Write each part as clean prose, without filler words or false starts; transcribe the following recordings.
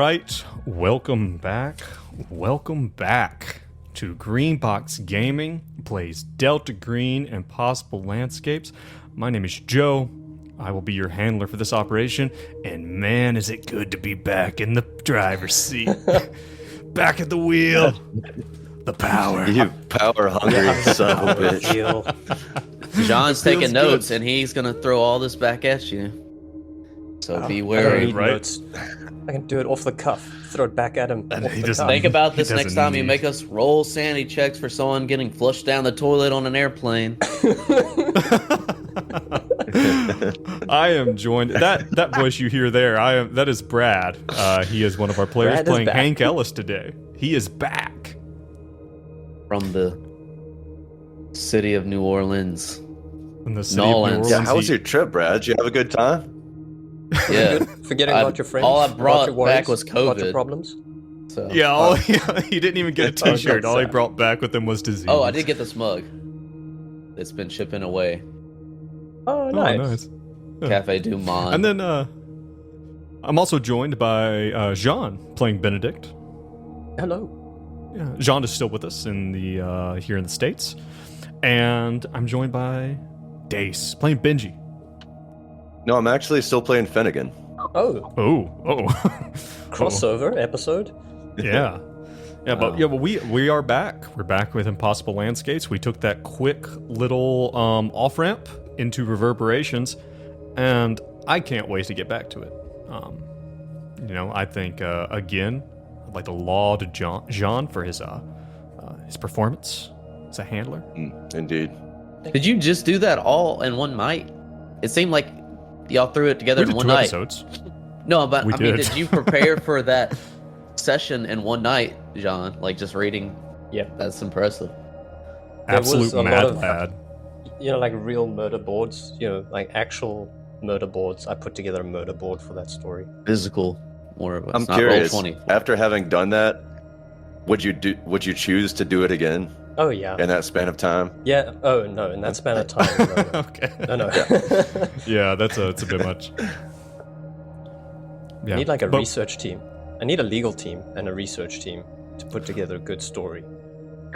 right, welcome back to Greenbox Gaming plays Delta Green and Possible Landscapes. My name is Joe. I will be your handler for this operation, and man, is it good to be back in the driver's seat. Back at the wheel. The power. You power hungry son of a bitch. John's taking notes, and he's going to throw all this back at you. So be wary. Right? Notes. I can do it off the cuff. Throw it back at him. Think about this next time you make us roll sanity checks for someone getting flushed down the toilet on an airplane. I am joined. That voice you hear there, that is Brad. He is one of our players playing Hank Ellis today. He is back. From the city of New Orleans. From the city of New Orleans. Yeah, how was your trip, Brad? Did you have a good time? Yeah. Forgetting about your friends. All I brought back was COVID. About your problems. So. Yeah, he didn't even get a t-shirt. All he brought back with him was disease. Oh, I did get this mug. It's been shipping away. Oh, nice. Yeah. Cafe Du Monde. And then I'm also joined by Jean playing Benedict. Hello. Yeah, Jean is still with us in the here in the States. And I'm joined by Dace playing Benji. No, I'm actually still playing Finnegan. Oh. Crossover episode. Yeah. Yeah, but we are back. We're back with Impossible Landscapes. We took that quick little off ramp into Reverberations, and I can't wait to get back to it. I think again, I'd like to laud Jean for his performance as a handler. Indeed. Did you just do that all in one night? It seemed like y'all threw it together in one night. Episodes. No, but I mean, did you prepare for that session in one night, John? Like just reading? Yeah, that's impressive. Absolute mad lad. Like real murder boards. Like actual murder boards. I put together a murder board for that story. Physical, more of. I'm curious. After having done that, would you choose to do it again? Oh yeah. In that span of time? Yeah. Oh no, in that span of time. No. Okay. No. Yeah, it's a bit much. Yeah. I need like a research team. I need a legal team and a research team to put together a good story.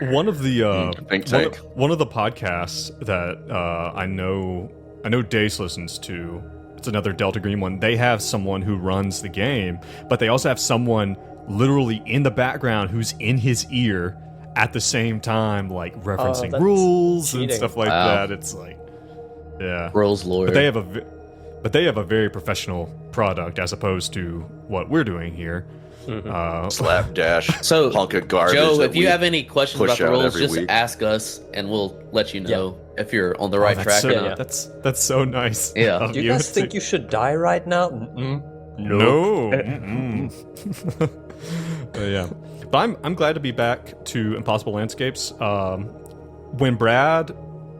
One of the think tank. One of the podcasts that I know Dace listens to. It's another Delta Green one. They have someone who runs the game, but they also have someone literally in the background who's in his ear at the same time, like referencing rules cheating. And stuff like that. It's like, yeah, rules lawyer. But they have a very professional product as opposed to what we're doing here. Mm-hmm. Slapdash. So, hunk of garbage. Joe, if you have any questions about the rules, just week. ask us, and we'll let you know if you're on the right track. That's so nice. Yeah. Do you guys think you should die right now? No. Yeah. But I'm glad to be back to Impossible Landscapes. When Brad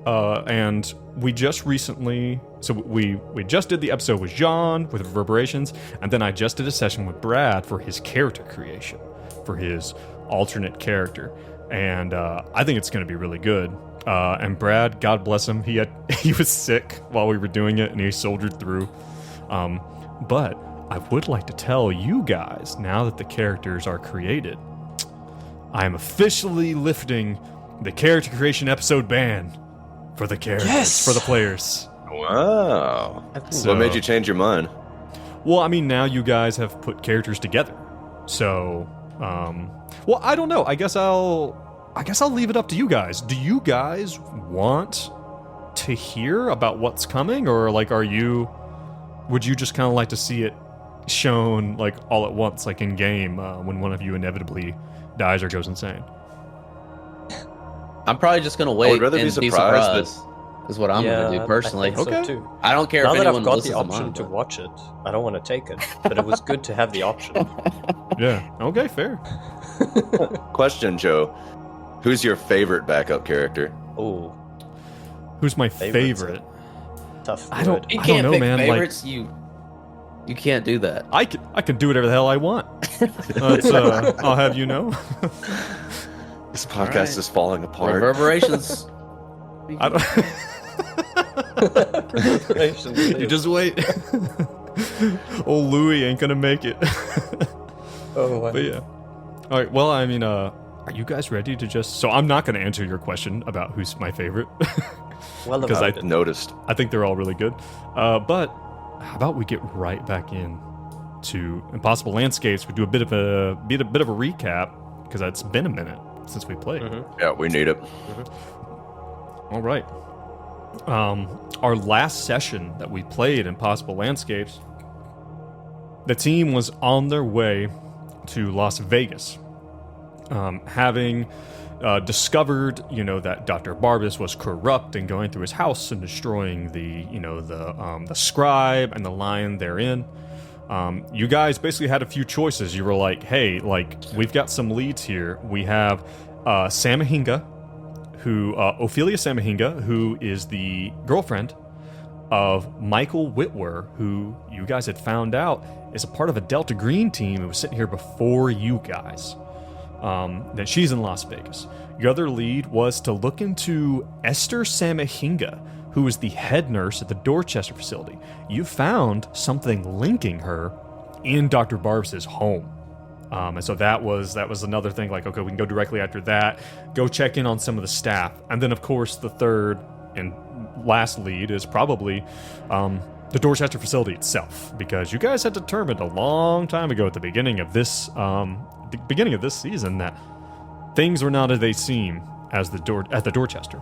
and we just recently, so we just did the episode with Jean with Reverberations, and then I just did a session with Brad for his character creation, for his alternate character, and I think it's going to be really good. And Brad, God bless him, he was sick while we were doing it, and he soldiered through. But I would like to tell you guys, now that the characters are created, I am officially lifting the character creation episode ban for the characters, for the players. Wow. So, what made you change your mind? Well, I mean, now you guys have put characters together. So, well, I don't know. I guess I'll leave it up to you guys. Do you guys want to hear about what's coming, or like, would you just kind of like to see it shown like all at once, like in game, when one of you inevitably dies or goes insane? I'm probably just gonna wait. I would rather be surprised. Is what I'm gonna do personally. I think so too. I don't care now if that anyone I've got listens the option to watch it, I don't want to take it. But it was good to have the option. Yeah. Okay. Fair. Question, Joe. Who's your favorite backup character? Oh. Who's my favorite? Tough. You can't pick favorites. Like, you can't do that. I can do whatever the hell I want. I'll have you know. This podcast is falling apart. Reverberations. I don't. You just wait. Old Louie ain't gonna make it. Oh, wow. But yeah. All right. Well, I mean, are you guys ready to just? So I'm not going to answer your question about who's my favorite, Well, because I Noticed. think they're all really good. But how about we get right back in to Impossible Landscapes? We do a bit of a recap because it's been a minute since we played. Yeah, we need it. All right. Our last session that we played Impossible Landscapes, the team was on their way to Las Vegas, having discovered, that Dr. Barbas was corrupt and going through his house and destroying the scribe and the lion therein. You guys basically had a few choices. You were like, hey, we've got some leads here. We have Samahinga, Ophelia Samahinga, who is the girlfriend of Michael Whitwer, who you guys had found out is a part of a Delta Green team who was sitting here before you guys. That she's in Las Vegas. Your other lead was to look into Esther Samahinga, who is the head nurse at the Dorchester facility. You found something linking her in Dr. Barb's home. And so that was another thing, like, okay, we can go directly after that, go check in on some of the staff. And then, of course, the third and last lead is probably the Dorchester facility itself, because you guys had determined a long time ago at the beginning of this season that things were not as they seem at the Dorchester.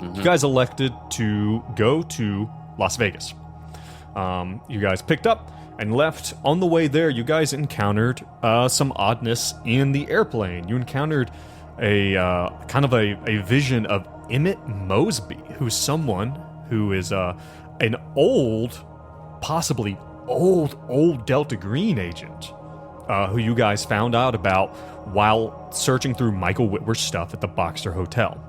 You guys elected to go to Las Vegas. You guys picked up and left. On the way there, you guys encountered some oddness in the airplane. You encountered a kind of a vision of Emmett Mosby, who's someone who is an possibly old Delta Green agent, who you guys found out about while searching through Michael Whitwer's stuff at the Boxer Hotel.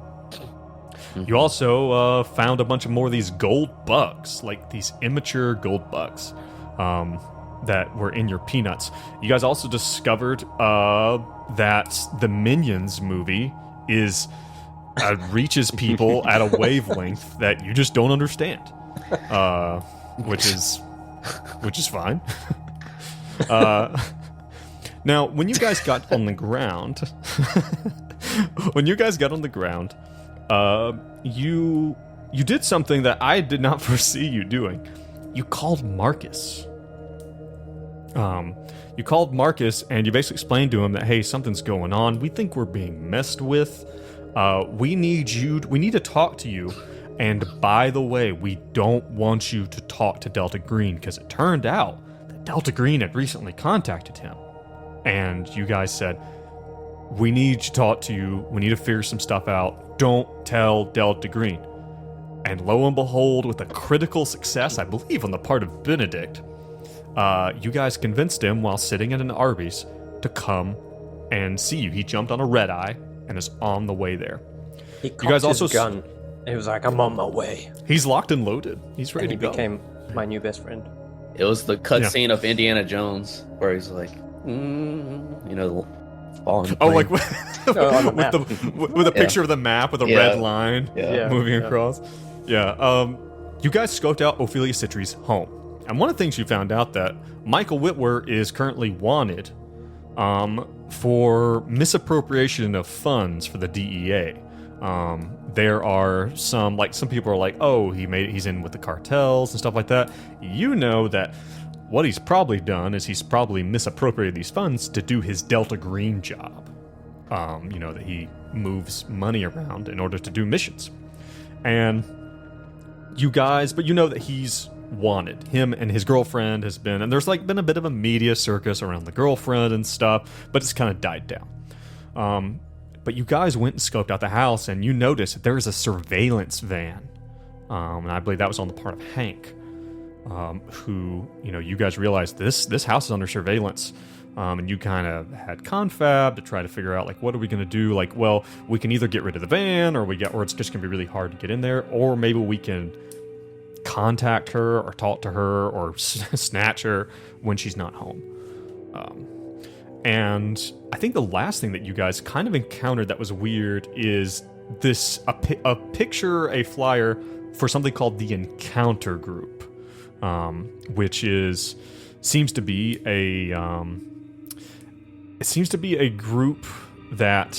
You also found a bunch of more of these gold bugs, like these immature gold bugs that were in your peanuts. You guys also discovered that the Minions movie reaches people at a wavelength that you just don't understand, which is fine. Now, when you guys got on the ground, you did something that I did not foresee you doing. You called Marcus. You called Marcus, and you basically explained to him that, hey, something's going on. We think we're being messed with. We need to talk to you. And by the way, we don't want you to talk to Delta Green, because it turned out that Delta Green had recently contacted him. And you guys said, we need to talk to you. We need to figure some stuff out. Don't tell Delta Green. And lo and behold, with a critical success, I believe, on the part of Benedict, you guys convinced him while sitting at an Arby's to come and see you. He jumped on a red eye and is on the way there. He cocked his gun. He was like, I'm on my way. He's locked and loaded. He's ready to go. He became my new best friend. It was the cutscene of Indiana Jones where he's like, falling. Oh, like with the a picture of the map with a red line moving across. Yeah. You guys scoped out Ophelia Sitri's home. And one of the things you found out that Michael Whitwer is currently wanted for misappropriation of funds for the DEA. There are some people are like, oh, he's in with the cartels and stuff like that. You know that what he's probably done is he's probably misappropriated these funds to do his Delta Green job. That he moves money around in order to do missions. And you guys, but you know that he's wanted. Him and his girlfriend and there's been a bit of a media circus around the girlfriend and stuff, but it's kind of died down. But you guys went and scoped out the house, and you noticed that there is a surveillance van. And I believe that was on the part of Hank, who, you guys realized this house is under surveillance. And you kind of had confab to try to figure out, what are we going to do? Well, we can either get rid of the van, or it's just going to be really hard to get in there, or maybe we can contact her or talk to her or snatch her when she's not home. And I think the last thing that you guys kind of encountered that was weird is a picture, a flyer for something called the Encounter Group, which seems to be it seems to be a group that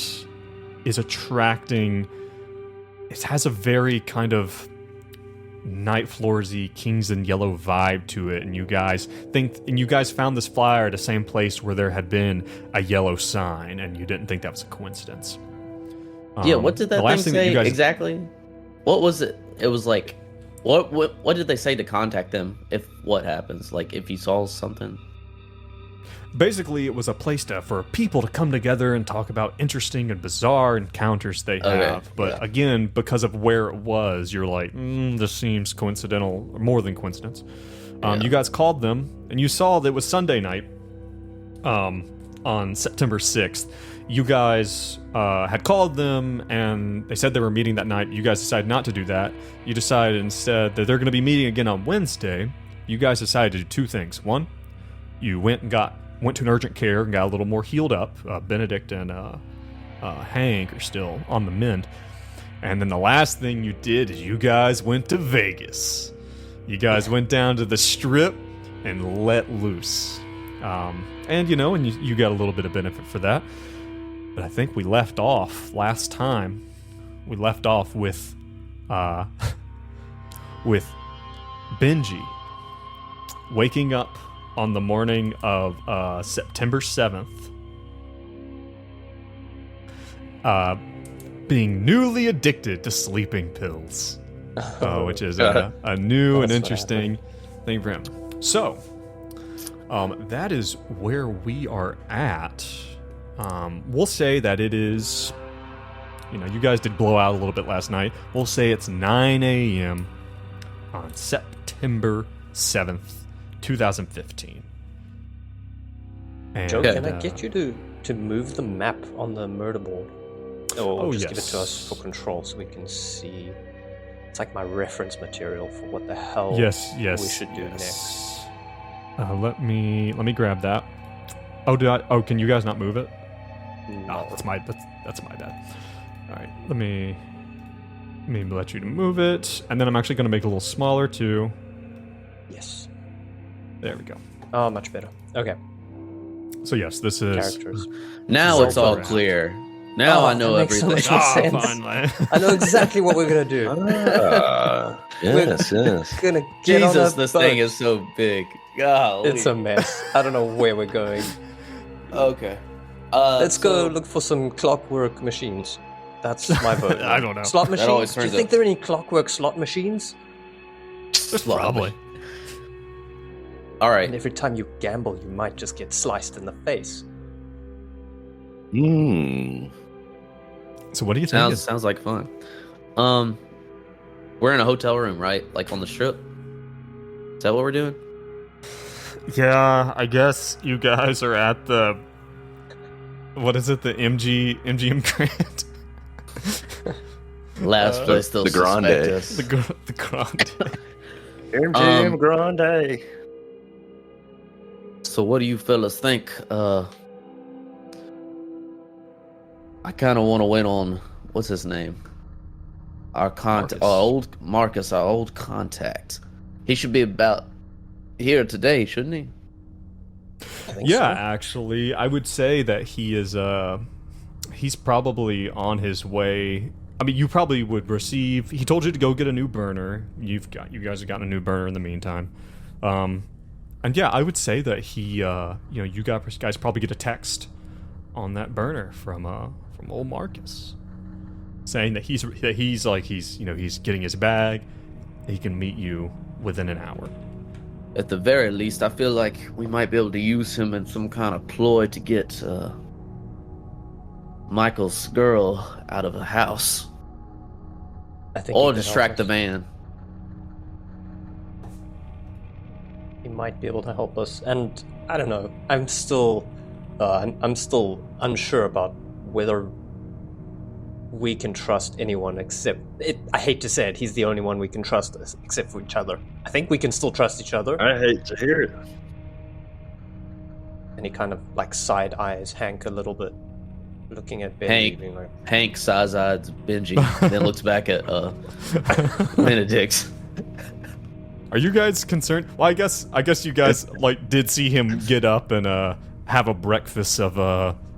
is attracting. It has a very kind of Night Floorsy Kings in Yellow vibe to it, and you guys found this flyer at the same place where there had been a yellow sign, and you didn't think that was a coincidence. Yeah, what did that thing say exactly? What was it? It was like, what did they say to contact them if what happens? Like if you saw something? Basically, it was a place for people to come together and talk about interesting and bizarre encounters they have. But again, because of where it was, you're like, this seems coincidental, or more than coincidence. You guys called them, and you saw that it was Sunday night on September 6th. You guys had called them, and they said they were meeting that night. You guys decided not to do that. You decided instead that they're going to be meeting again on Wednesday. You guys decided to do two things. One, you went to an urgent care and got a little more healed up. Benedict and Hank are still on the mend. And then the last thing you did is you guys went to Vegas. You guys went down to the Strip and let loose. And you got a little bit of benefit for that. But I think we left off last time. We left off with Benji waking up on the morning of September 7th, being newly addicted to sleeping pills, which is a new and interesting thing for him. So, that is where we are at. We'll say that it is, you guys did blow out a little bit last night. We'll say it's 9 a.m. on September 7th. 2015. And, Joe, can I get you to move the map on the murder board? Or just give it to us for control so we can see. It's like my reference material for what the hell we should do next. Let me grab that. Can you guys not move it? No. That's my bad. All right, let me let you move it, and then I'm actually going to make it a little smaller too. Yes. There we go. Oh, much better. Okay. So yes, this is characters. Now it's all clear. Now I know everything. So much more sense. I know exactly what we're gonna do. Yes. We're gonna get Jesus, on this boat. thing is so big. Golly. It's a mess. I don't know where we're going. Okay. Let's go look for some clockwork machines. That's my vote. I don't know. Slot machines? Do you think up. there are any clockwork slot machines? There's probably. All right. And every time you gamble, you might just get sliced in the face. So what do you think? Sounds like fun. We're in a hotel room, right? Like on the Strip. Is that what we're doing? Yeah, I guess you guys are at the. What is it? The MGM Grand. Last place still the Grande. suspect us. The Grande. MGM Grande. So what do you fellas think? I kind of want to win on what's his name? Our old contact. He should be about here today, shouldn't he? Yeah, actually, I would say that he is. He's probably on his way. I mean, you probably would receive. He told you to go get a new burner. You guys have gotten a new burner in the meantime. And yeah, I would say that he, you guys probably get a text on that burner from old Marcus, saying that he's getting his bag. He can meet you within an hour. At the very least, I feel like we might be able to use him in some kind of ploy to get Michael's girl out of the house, or distract the van. He might be able to help us, and I don't know. I'm still unsure about whether we can trust anyone except. I hate to say it. He's the only one we can trust, except for each other. I think we can still trust each other. I hate to hear it. And he kind of like side eyes Hank a little bit, looking at Benji. Hank side-eyes Benji, then looks back at Benedict. Are you guys concerned? Well, I guess you guys did see him get up and have a breakfast of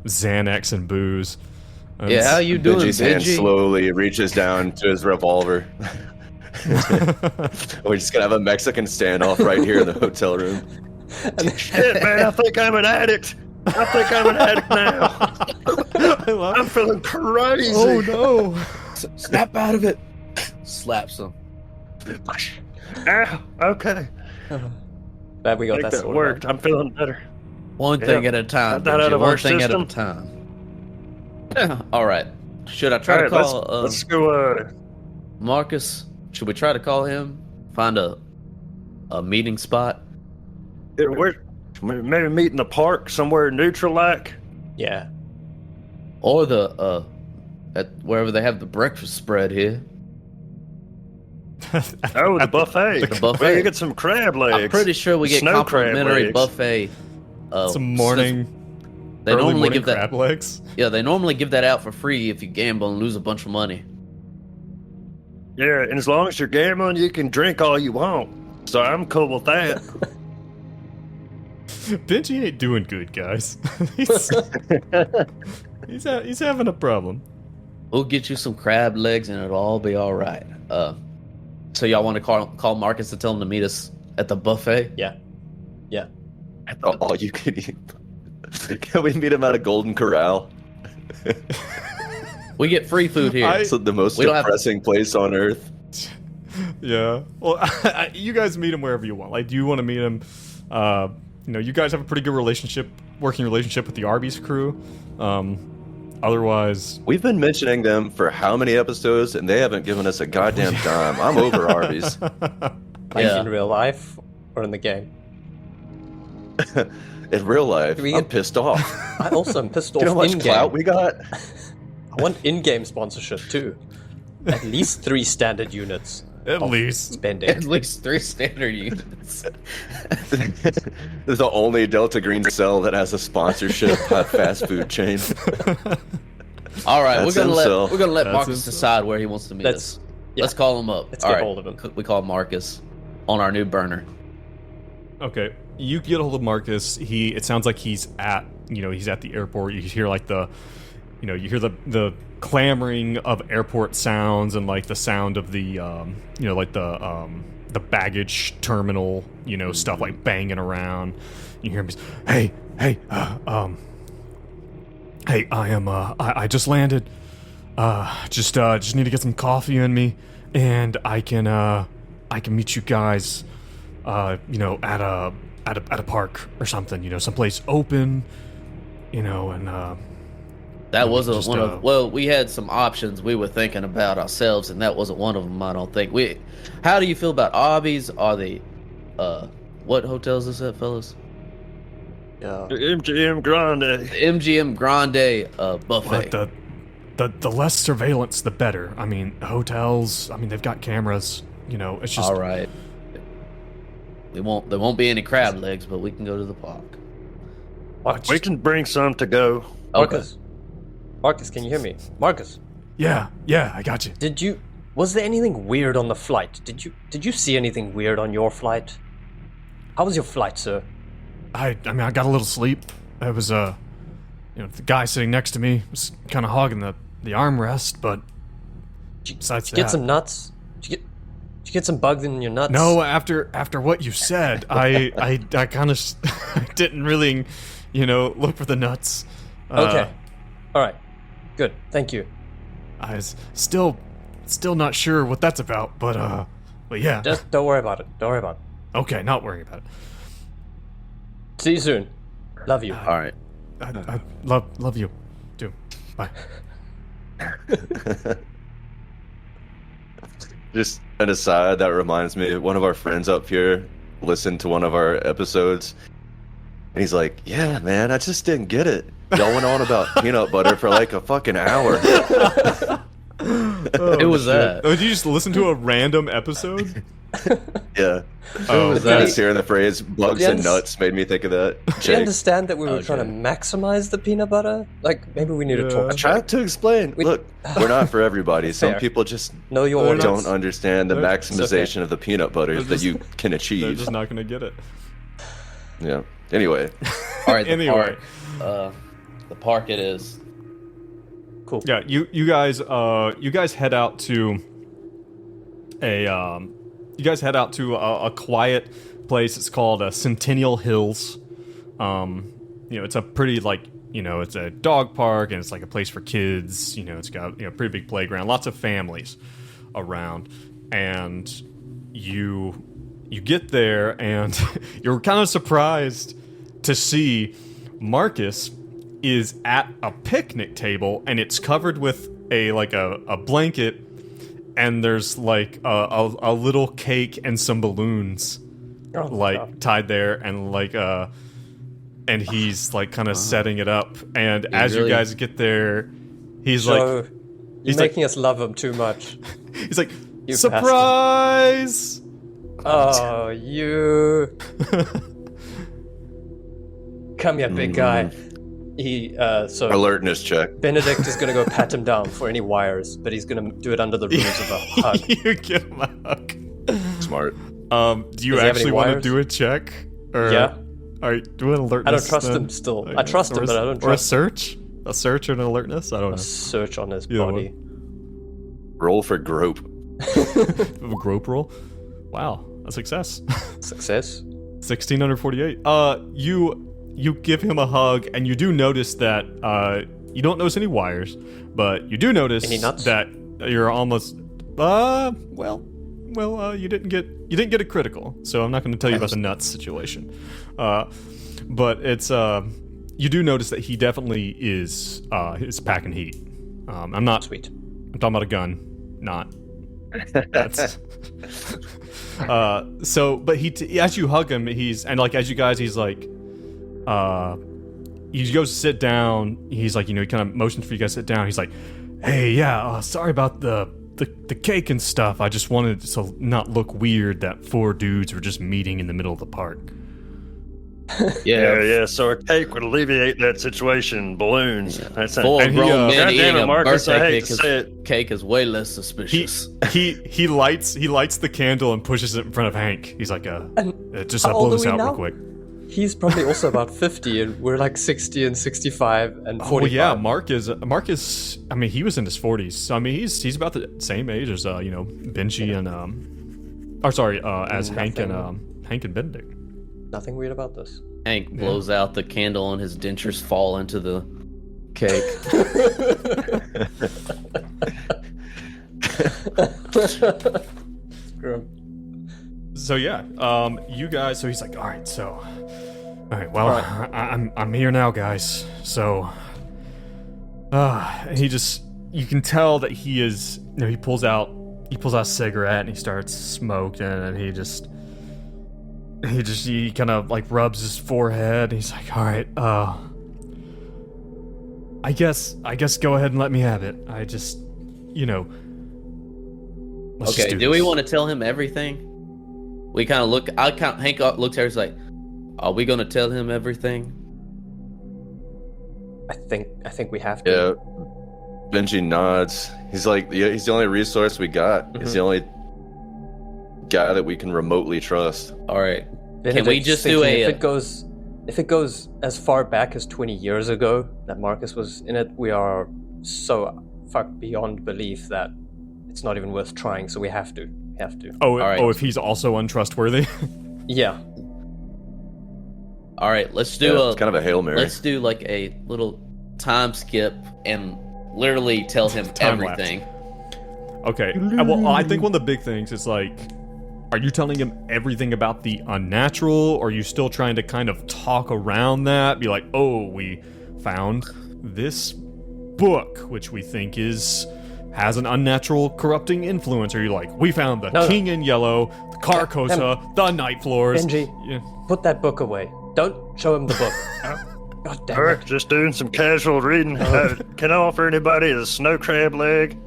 Xanax and booze. Yeah, how you doing, Benji's hand Benji? slowly reaches down to his revolver. We're just gonna have a Mexican standoff right here in the hotel room. Shit, man, I think I'm an addict. I think I'm an addict now. I'm feeling crazy. Oh no! Snap out of it. Slaps him. Ah, okay. Glad we I got think that worked. I'm feeling better. One thing at a time. Got that out Benji, of one our thing system. at a time. All right. Should I try All to right, call let's go. Marcus? Should we try to call him? Find a meeting spot? Maybe meet in the park somewhere neutral like. Yeah. Or the at wherever they have the breakfast spread here. Oh, the buffet. The buffet. Well, you get some crab legs. I'm pretty sure we get Snow crab complimentary legs. buffet. Some morning. They early normally morning give that. crab legs. Yeah, they normally give that out for free if you gamble and lose a bunch of money. Yeah, and as long as you're gambling, you can drink all you want. So I'm cool with that. Benji ain't doing good, guys. he's having a problem. We'll get you some crab legs and it'll all be all right. So y'all want to call Marcus to tell him to meet us at the buffet? Yeah. Yeah. All you can eat. Can we meet him at a Golden Corral? We get free food here. It's the most We don't have- depressing place on earth. Yeah. Well, you guys meet him wherever you want. Like, do you want to meet him? You guys have a pretty good working relationship with the Arby's crew. Otherwise, We've been mentioning them for how many episodes, and they haven't given us a goddamn dime. I'm over Arby's. Like Yeah. in real life or in the game? In real life, Do we I'm get- pissed off. I also am pissed Do you know off how much in-game. clout we got? I want in-game sponsorship too. At least 3 standard units. at of least. spending. At least 3 standard units. This is the only Delta Green cell that has a sponsorship fast food chain. All right, That's we're gonna himself. let That's Marcus himself. decide where he wants to meet Let's- us. yeah. Let's call him up. Let's All get right, hold of him. We call Marcus on our new burner. Okay, you get a hold of Marcus. It sounds like he's at the airport. You hear like you hear the clamoring of airport sounds and like the sound of the the baggage terminal, stuff like banging around. You hear him, hey, I just landed. Just need to get some coffee in me, and I can meet you guys, at a park or something, someplace open, and That we wasn't just, one of. Well, we had some options we were thinking about ourselves, and that wasn't one of them. I don't think. How do you feel about Arby's? Are they? What hotels is that, fellas? Yeah. MGM Grande. MGM Grande buffet. But the less surveillance, the better. I mean, hotels. I mean, they've got cameras. It's just All right. There won't be any crab legs, but we can go to the park. We can bring some to go. Marcus, can you hear me? Marcus, Yeah, I got you. was there anything weird on the flight? Did you see anything weird on your flight? How was your flight, sir? I mean, I got a little sleep. It was the guy sitting next to me was kind of hogging the armrest, but besides Did you get that, some nuts? Did you get some bugs in your nuts? no. After what you said, I kind of didn't really, look for the nuts. Okay. All right. Good. Thank you. I was still not sure what that's about, but yeah. Just don't worry about it. Okay, not worrying about it. See you soon. Love you. All right. I love you, too. Bye. Just an aside, that reminds me, one of our friends up here listened to one of our episodes, and he's like, yeah, man, I just didn't get it. Y'all went on about peanut butter for like a fucking hour. Who was that? Oh, did you just listen to a random episode? Yeah. Who was Just that? hearing the phrase bugs and nuts made me think of that. Do you Jake. understand that we were trying to Okay. maximize the peanut butter? Like, maybe we need to Yeah. talk. I tried to explain. Look, we're not for everybody. Some Fair. people just Know your audience. don't understand the It's maximization of the peanut butter They're that just- you can They're achieve. just not gonna get it. Yeah. Anyway, All right, Anyway. The park it is. Cool. Yeah, you guys head out to a quiet place. It's called Centennial Hills. It's a pretty it's a dog park, and it's like a place for kids. It's got a pretty big playground, lots of families around, and you get there, and you're kind of surprised to see Marcus is at a picnic table, and it's covered with a blanket, and there's like a little cake and some balloons tied there, and and he's like kind of setting it up, and as you guys get there, he's Joe, you're making us love him too much. He's like, surprise! Oh, you. Come here, big guy. Alertness check. Benedict is gonna go pat him down for any wires, but he's gonna do it under the rules of a hug. You give him a hug. Smart. Do you actually want to do a check? Or, yeah. All right, do an alertness. I don't trust him still. I trust him, but I don't trust him. Or a search? A search or an alertness? I don't know. A search on his body. Roll for grope. A grope roll? Wow, a success. Success. 1648. You give him a hug, and you do notice that you don't notice any wires, but you do notice any nuts? that you're almost you didn't get a critical, so I'm not going to tell you about the nuts situation. But it's you do notice that he definitely is packing heat. I'm not sweet. I'm talking about a gun, not. That's but as you hug him, he's as you guys, he's like, he goes to sit down. He's like, he kind of motions for you guys to sit down. He's like, hey, yeah, sorry about the cake and stuff. I just wanted to not look weird that 4 dudes were just meeting in the middle of the park. Yeah. So a cake would alleviate that situation. Balloons. That's Full of grown men eating a Marcus, birthday cake is way less suspicious. He lights the candle and pushes it in front of Hank. He's like, just blow this out real quick. He's probably also about 50, and we're like 60 and 65 and 45. Oh yeah, Marcus. I mean, he was in his 40s. So, I mean, he's about the same age as Benji and as Hank and Benedict. Nothing weird about this. Hank blows out the candle, and his dentures fall into the cake. So yeah, you guys. So he's like, all right. Well, I'm here now, guys. So, and you can tell that he is. He pulls out a cigarette and he starts smoking, and he kind of like rubs his forehead. He's like, all right, I guess go ahead and let me have it. I just, let's okay. just Do we want to tell him everything? We kind of look. Hank looks at her. He's like, "Are we gonna tell him everything?" I think we have to. Yeah. Benji nods. He's like, he's the only resource we got. Mm-hmm. He's the only guy that we can remotely trust. All right. Can we just do a? If it goes as far back as 20 years ago that Marcus was in it, we are so fucked beyond belief that it's not even worth trying. So we have to. Oh, right. Oh, if he's also untrustworthy. Yeah. All right, let's do it's kind of a Hail Mary. Let's do like a little time skip and literally tell him everything. Okay. Well, I think one of the big things is like, are you telling him everything about the unnatural, or are you still trying to kind of talk around that? Be like, oh, we found this book, which we think has an unnatural corrupting influence. Or are you like, we found the King in Yellow, the Carcosa, the Night Floors. Benji, put that book away. Don't show him the book. God damn it. Just doing some casual reading. Can I offer anybody a snow crab leg?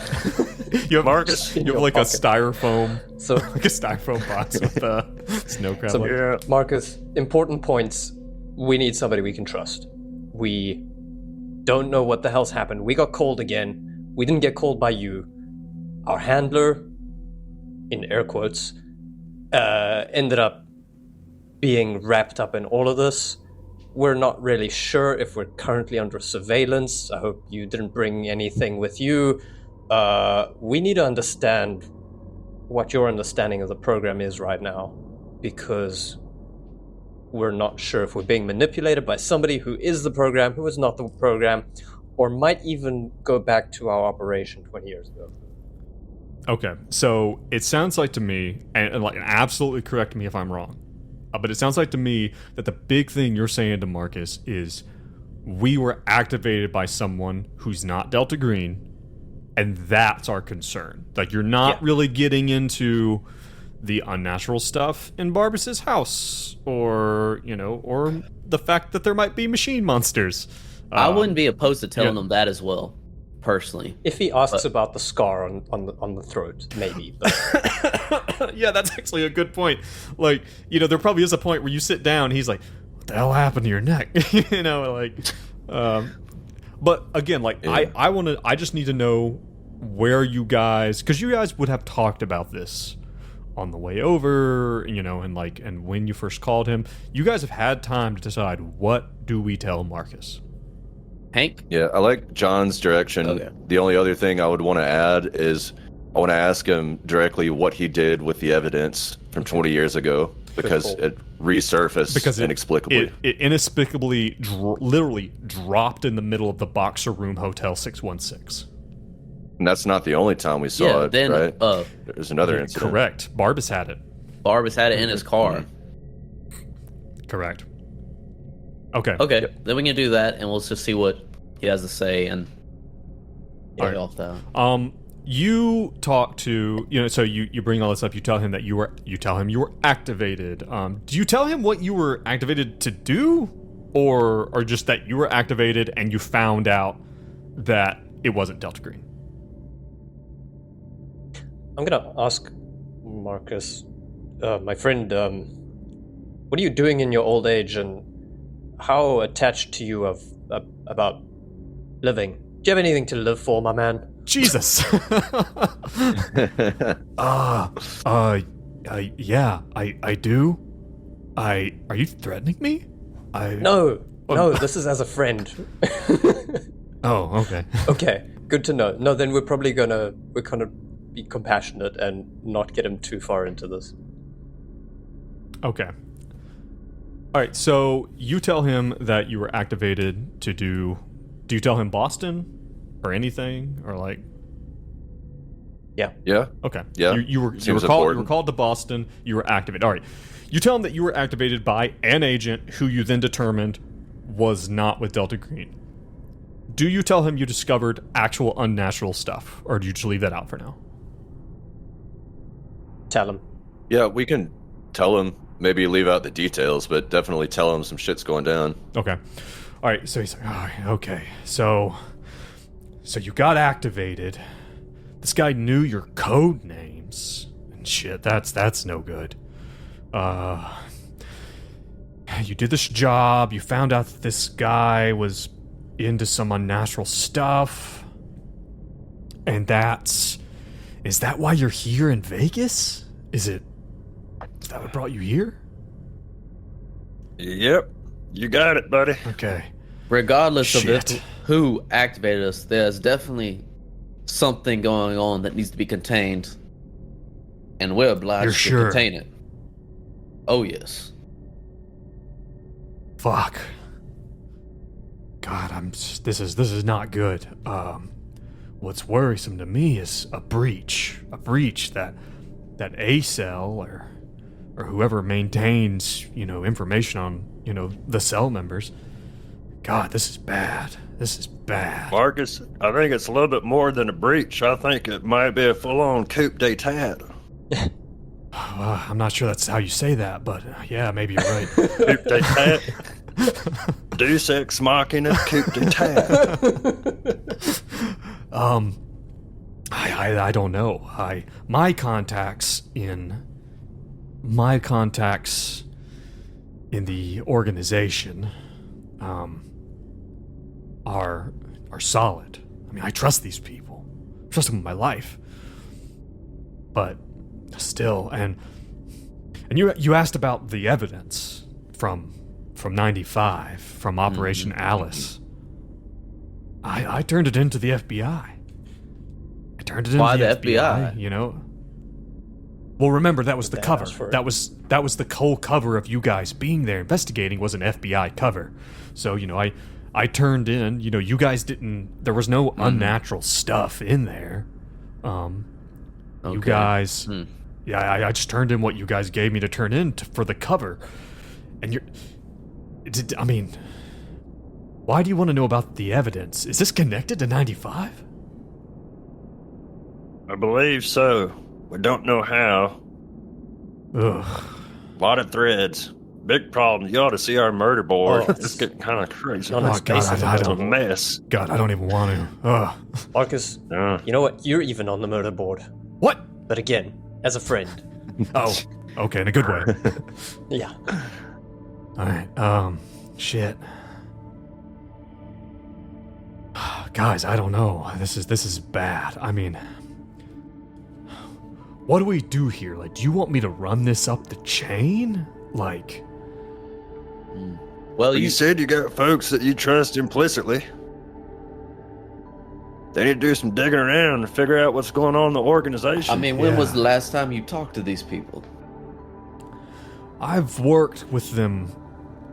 You have Marcus? You have like pocket. a styrofoam, So, like a styrofoam box with snow crab. leg. Marcus, important points. We need somebody we can trust. We don't know what the hell's happened. We got cold again. We didn't get cold by you. Our handler, in air quotes, ended up being wrapped up in all of this. we're not really sure if we're currently under surveillance. I hope you didn't bring anything with you. We need to understand what your understanding of the program is right now, because we're not sure if we're being manipulated by somebody who is the program, who is not the program, or might even go back to our operation 20 years ago. Okay, so it sounds like to me, and absolutely correct me if I'm wrong, but it sounds like to me that the big thing you're saying to Marcus is we were activated by someone who's not Delta Green, and that's our concern. Like, you're not really getting into the unnatural stuff in Barbas's house, or the fact that there might be machine monsters. I wouldn't be opposed to telling them that as well, personally. If he asks about the scar on the throat, maybe. But. Yeah, that's actually a good point. Like, there probably is a point where you sit down, he's like, what the hell happened to your neck? But again, I just need to know where you guys, because you guys would have talked about this on the way over, and when you first called him. You guys have had time to decide, what do we tell Marcus? Hank? Yeah, I like John's direction. Okay. The only other thing I would want to add is I want to ask him directly what he did with the evidence from 20 years ago, because it resurfaced inexplicably. It inexplicably, literally dropped in the middle of the Boxer Room Hotel 616. And that's not the only time we saw it, right? There's another incident. Correct. Barbas had it. Barbas had it in his car. Correct. Okay. Okay, then we can do that, and we'll just see what he has to say, and get off that. You talk to, so you bring all this up. You tell him that you were activated. Do you tell him what you were activated to do, or just that you were activated and you found out that it wasn't Delta Green? I'm gonna ask Marcus, my friend, what are you doing in your old age, and how attached to you about living? Do you have anything to live for, my man? Jesus. Yeah, I do. Are you threatening me? No, this is as a friend. Oh, okay. Okay, good to know. No, then we're gonna be compassionate and not get him too far into this. Okay. All right, so you tell him that you were activated to do you tell him Boston or anything, or like? Yeah. Okay. Yeah. You were called to Boston. You were activated. All right. You tell him that you were activated by an agent who you then determined was not with Delta Green. Do you tell him you discovered actual unnatural stuff, or do you just leave that out for now? Tell him. Yeah, we can tell him. Maybe leave out the details, but definitely tell him some shit's going down. Okay. All right, so he's like, oh, okay, so you got activated. This guy knew your code names and shit. That's no good. You did this job. You found out that this guy was into some unnatural stuff, and is that why you're here in Vegas? Is that what brought you here? Yep. You got it, buddy. Okay. Regardless of who activated us, there's definitely something going on that needs to be contained, and we're obliged to contain it. Oh, yes. Fuck. God, this is not good. What's worrisome to me is a breach that A-Cell or whoever maintains, information on, the cell members. God, this is bad. Marcus, I think it's a little bit more than a breach. I think it might be a full-on coup d'etat. I'm not sure that's how you say that, but yeah, maybe you're right. Coup d'etat. Deus ex machina, coup d'etat. I don't know. My contacts in the organization are solid. I mean, I trust these people. I trust them with my life. But still, and you asked about the evidence from from 95, from Operation Alice. I turned it into the FBI. I turned it into Why the FBI? You know. Well, remember that was the cover. That was the whole cover of you guys being there investigating was an FBI cover. So I turned in. You guys didn't. There was no unnatural stuff in there. You guys. Yeah, I just turned in what you guys gave me to turn in for the cover, and why do you want to know about the evidence? Is this connected to 95? I believe so. We don't know how. Ugh. A lot of threads. Big problem. You ought to see our murder board. It's getting kind of crazy. God, it's a mess. God, I don't even want to. Ugh. Marcus, you know what? You're even on the murder board. What? But again, as a friend. Oh, okay, in a good way. Yeah. Alright, shit. Guys, I don't know. This is bad. I mean, what do we do here? Like, do you want me to run this up the chain? Like... Well, you said you got folks that you trust implicitly. They need to do some digging around and figure out what's going on in the organization. I mean, when was the last time you talked to these people? I've worked with them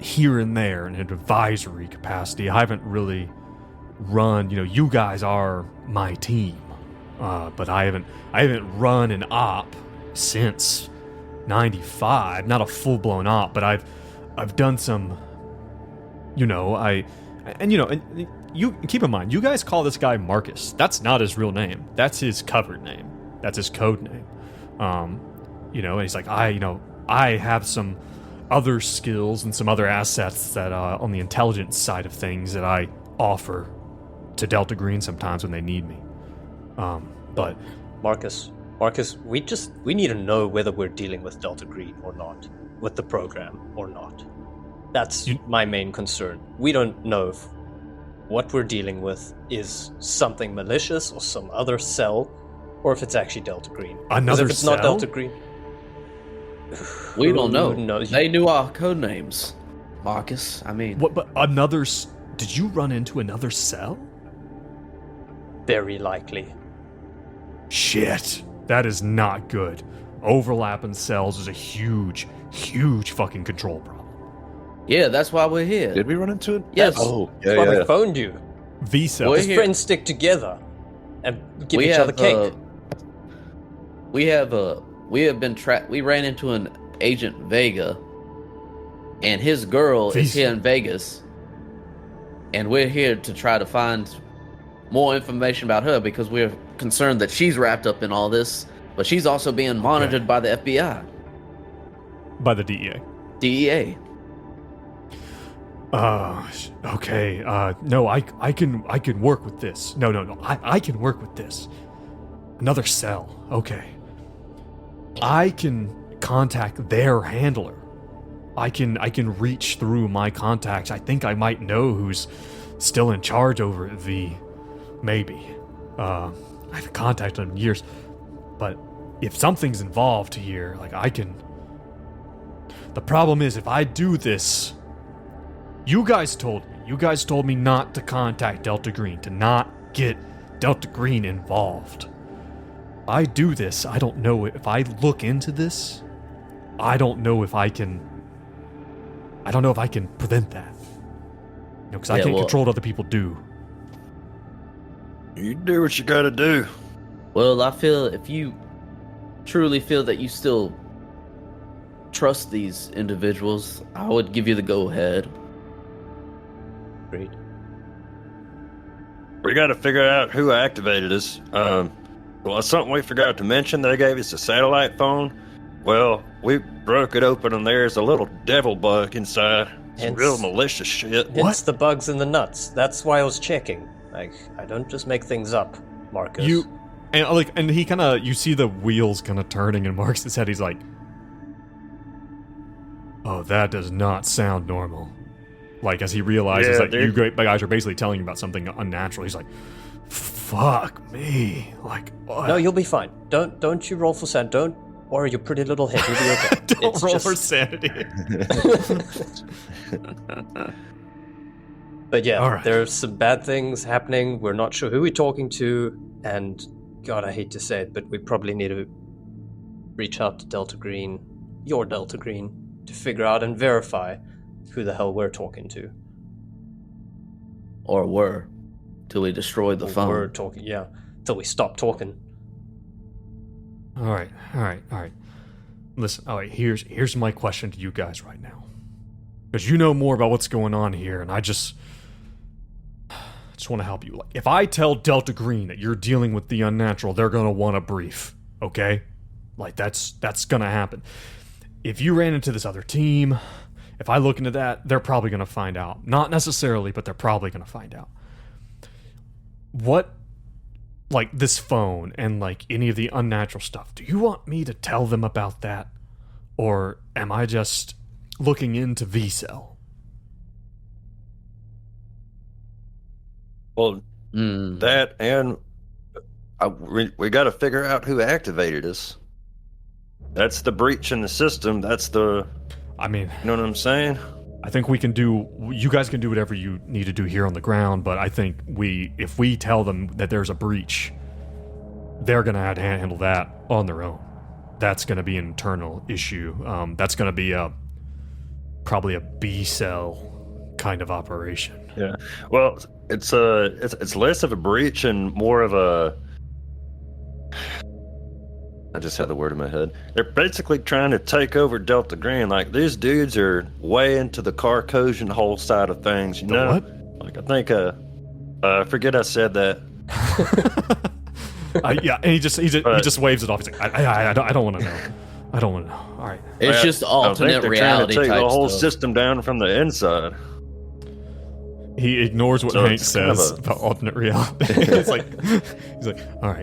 here and there in an advisory capacity. I haven't really run, you guys are my team. But I haven't run an op since 95. Not a full-blown op, but I've done some, and you keep in mind, you guys call this guy Marcus. That's not his real name. That's his covered name. That's his code name. And he's like, I have some other skills and some other assets that on the intelligence side of things that I offer to Delta Green sometimes when they need me. But Marcus, we need to know whether we're dealing with Delta Green or not, with the program or not. That's my main concern. We don't know if what we're dealing with is something malicious or some other cell, or if it's actually Delta Green. Another if it's cell? not Delta Green, we don't know. They knew our code names, Marcus. I mean, what? But another? Did you run into another cell? Very likely. Shit, that is not good. Overlapping cells is a huge fucking control problem. Yeah, that's why we're here. Did we run into it? Yes. Oh, That's why we phoned you. V-cell. His friends stick together and give each other cake. We have been trapped. We ran into an Agent Vega, and his girl is here in Vegas, and we're here to try to find more information about her because we're concerned that she's wrapped up in all this, but she's also being monitored by the FBI. By the DEA. DEA. Okay. No, I can work with this. No. I can work with this. Another cell. Okay. I can contact their handler. I can reach through my contacts. I think I might know who's still in charge over at V. Maybe. I haven't contacted them in years. But if something's involved here, like I can... The problem is, if I do this... You guys told me not to contact Delta Green, to not get Delta Green involved. If I do this, I don't know if I look into this, I don't know if I can prevent that. Because I can't control what other people do. You do what you gotta do. Well, I feel if you truly feel that you still trust these individuals, I would give you the go-ahead. Great. We gotta figure out who activated us. Well, something we forgot to mention, they gave us a satellite phone. Well, we broke it open and there's a little devil bug inside. Some real malicious shit. It's the bugs in the nuts. That's why I was checking. Like, I don't just make things up, Marcus. And he kind of, you see the wheels kind of turning in Marcus' head. He's like, oh, that does not sound normal. Like, as he realizes that you guys are basically telling him about something unnatural, he's like, fuck me. Like, what? No, you'll be fine. Don't you roll for sand. Don't Or your pretty little head will be okay. Don't roll for sanity. But yeah, there's some bad things happening. We're not sure who we're talking to, and God, I hate to say it, but we probably need to reach out to Delta Green, your Delta Green, to figure out and verify who the hell we're talking to. Or were, till we destroy the phone. We're talking, yeah, till we stop talking. All right. Listen, all right, here's my question to you guys right now. Because you know more about what's going on here, and I just want to help you. Like, if I tell Delta Green that you're dealing with the unnatural, they're going to want a brief, okay? Like, that's going to happen. If you ran into this other team, if I look into that, they're probably going to find out. Not necessarily, but they're probably going to find out. What, like, this phone and, like, any of the unnatural stuff, do you want me to tell them about that? Or am I just looking into V-Cell? Well, that and we got to figure out who activated us. That's the breach in the system. That's the... I mean... You know what I'm saying? I think you guys can do whatever you need to do here on the ground, but I think if we tell them that there's a breach, they're going to have to handle that on their own. That's going to be an internal issue. That's going to be probably a B-cell kind of operation. Yeah. Well, it's less of a breach and more of a... I just had the word in my head. They're basically trying to take over Delta Green. Like, these dudes are way into the Carcosian whole side of things, you know? What? Like, I think, I forget I said that. Yeah, and he just waves it off. He's like, I don't want to know. I don't want to know. All right. It's just alternate reality trying to take the whole stuff. system down from the inside. He ignores what Hank says about alternate reality. He's like, all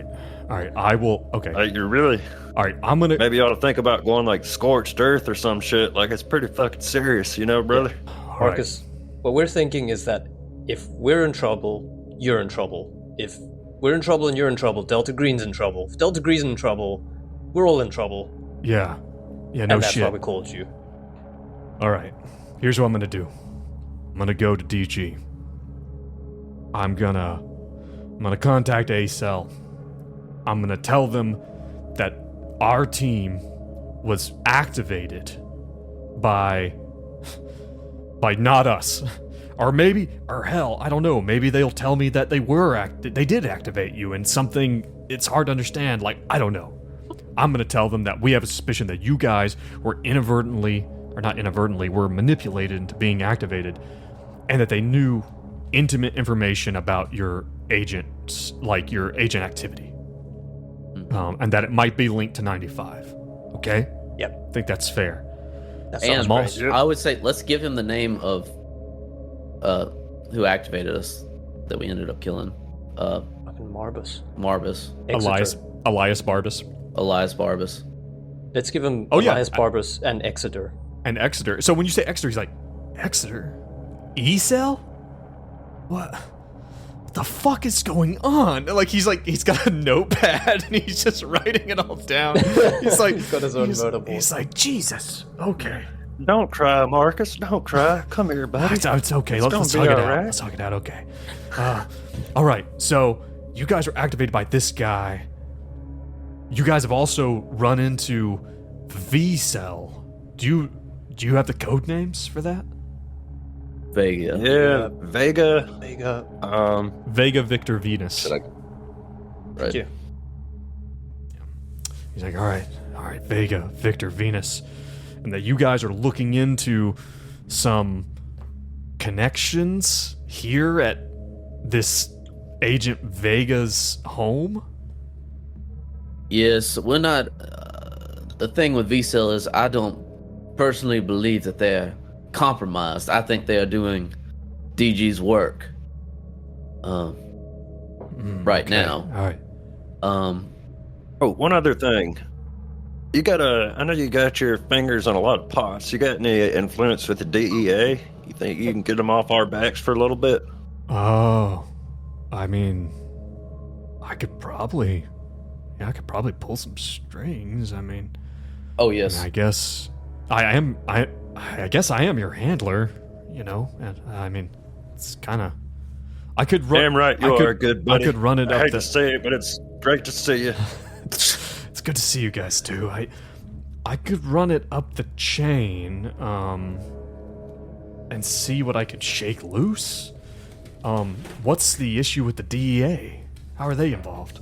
right, I will. Okay, you're really all right. I'm gonna maybe you ought to think about going like scorched earth or some shit. Like, it's pretty fucking serious, you know, brother. Yeah. Marcus, what we're thinking is that if we're in trouble, you're in trouble. If we're in trouble and you're in trouble, Delta Green's in trouble. If Delta Green's in trouble, we're all in trouble. Yeah, no shit. And that's why we called you. All right, here's what I'm gonna do. I'm gonna go to DG. I'm gonna contact A-Cell. I'm gonna tell them that our team was activated by not us. Or hell, I don't know, maybe they'll tell me that they did activate you and something, it's hard to understand, like, I don't know. I'm gonna tell them that we have a suspicion that you guys were were manipulated into being activated, and that they knew intimate information about your agents, like your agent activity. And that it might be linked to 95. Okay? Yep. I think that's fair. That sounds great. I would say let's give him the name of who activated us that we ended up killing. Fucking Marbus. Elias Barbus. Elias Barbus. Let's give him Elias Barbus and Exeter. And Exeter. So when you say Exeter, he's like, Exeter? E-Cell? What the fuck is going on? Like, he's got a notepad and he's just writing it all down. He's like, he's got his own notable. He's like, Jesus. Okay. Don't cry, Marcus. Don't cry. Come here, buddy. It's okay. Let's talk it out. Right? Let's talk it out. Okay. All right. So you guys are activated by this guy. You guys have also run into V-Cell. Do you have the code names for that? Vega. Yeah, Vega. Vega Victor Venus. Right. Thank you. He's like, all right, Vega Victor Venus. And that you guys are looking into some connections here at this Agent Vega's home? Yes, we're not... the thing with V-Cell is I don't personally believe that they're compromised. I think they are doing DG's work right now. All right. Oh, one other thing. I know you got your fingers on a lot of pots. You got any influence with the DEA? You think you can get them off our backs for a little bit? Oh, I mean, I could probably pull some strings. I mean, Oh yes. I guess I am. I guess I am your handler. You know, and I mean, it's kind of. I could run. Damn right you are, good buddy. I could run it up. I hate to say it, but it's great to see you. It's good to see you guys too. I could run it up the chain, and see what I could shake loose. What's the issue with the DEA? How are they involved?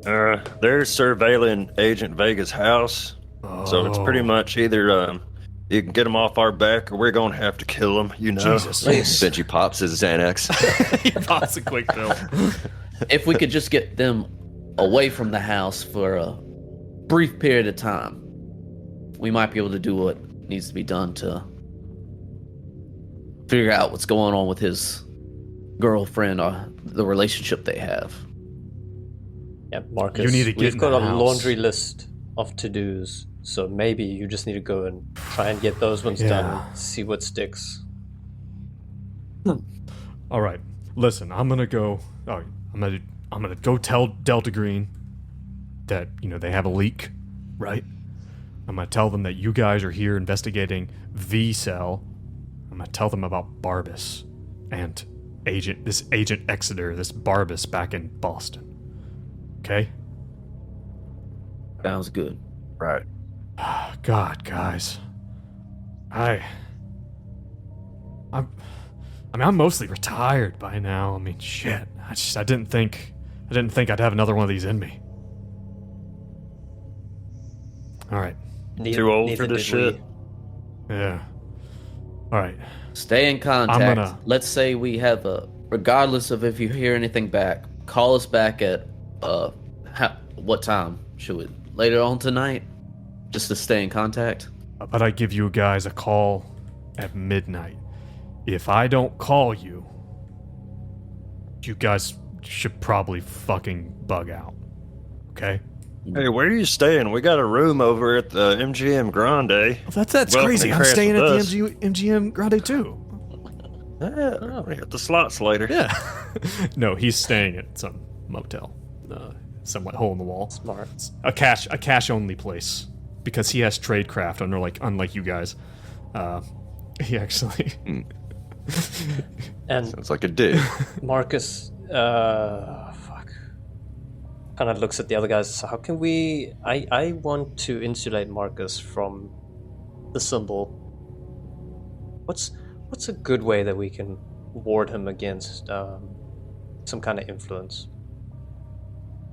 They're surveilling Agent Vega's house, so it's pretty much either you can get them off our back, or we're gonna have to kill them. You know. Jesus. Benji pops his Xanax. He pops a quick pill. If we could just get them away from the house for a brief period of time, we might be able to do what needs to be done to figure out what's going on with his girlfriend or the relationship they have. Yeah, Marcus, You need to get we've in got the a house. laundry list of to-dos, so maybe you just need to go and try and get those ones done and see what sticks. All right, listen. I'm gonna go tell Delta Green that they have a leak, right? I'm gonna tell them that you guys are here investigating V-Cell. I'm gonna tell them about Barbas and Agent Exeter, this Barbas back in Boston. Okay? Sounds good. Right. God, guys. I'm mostly retired by now. I mean, shit. I didn't think I'd have another one of these in me. All right. Too old for this shit. Yeah. All right. Stay in contact. gonna- Let's say we have regardless of if you hear anything back, call us back at what time? Should we later on tonight? Just to stay in contact. But I give you guys a call at midnight. If I don't call you, you guys should probably fucking bug out. Okay? Hey, where are you staying? We got a room over at the MGM Grande. Well, that's Welcome crazy. to I'm crash staying with at us. the MGM Grande too. Yeah, we got the slots later. Yeah. No, he's staying at some motel, somewhat hole in the wall. Smart. It's a cash only place because he has tradecraft unlike you guys. He actually. And Sounds like a dig. Marcus, kind of looks at the other guys. So how can we? I want to insulate Marcus from the symbol. What's a good way that we can ward him against some kind of influence?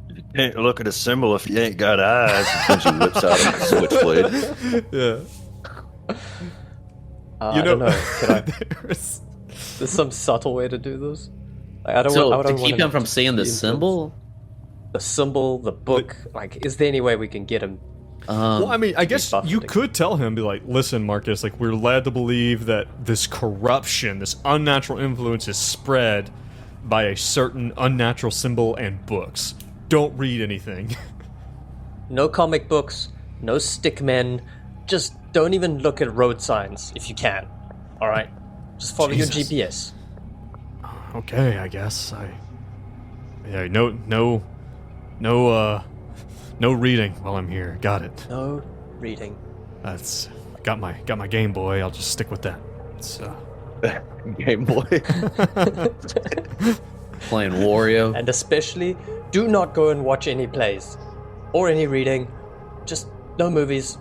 You can't look at a symbol if you ain't got eyes. Benji whips out a switchblade. Yeah. I don't know. Can I? There's some subtle way to do this. I don't So want to keep him from seeing the symbol. The symbol, the book. Is there any way we can get him? Well, I mean, I guess buffed you again. could tell him, be like, listen, Marcus, we're led to believe that this corruption, this unnatural influence is spread by a certain unnatural symbol and books. Don't read anything. No comic books, no stick men. Just don't even look at road signs if you can. All right, just follow Jesus. your GPS. Okay, I guess. No reading while I'm here. Got it. No reading. That's got my Game Boy. I'll just stick with that. It's Game Boy. Playing Wario. And especially, do not go and watch any plays or any reading. Just no movies,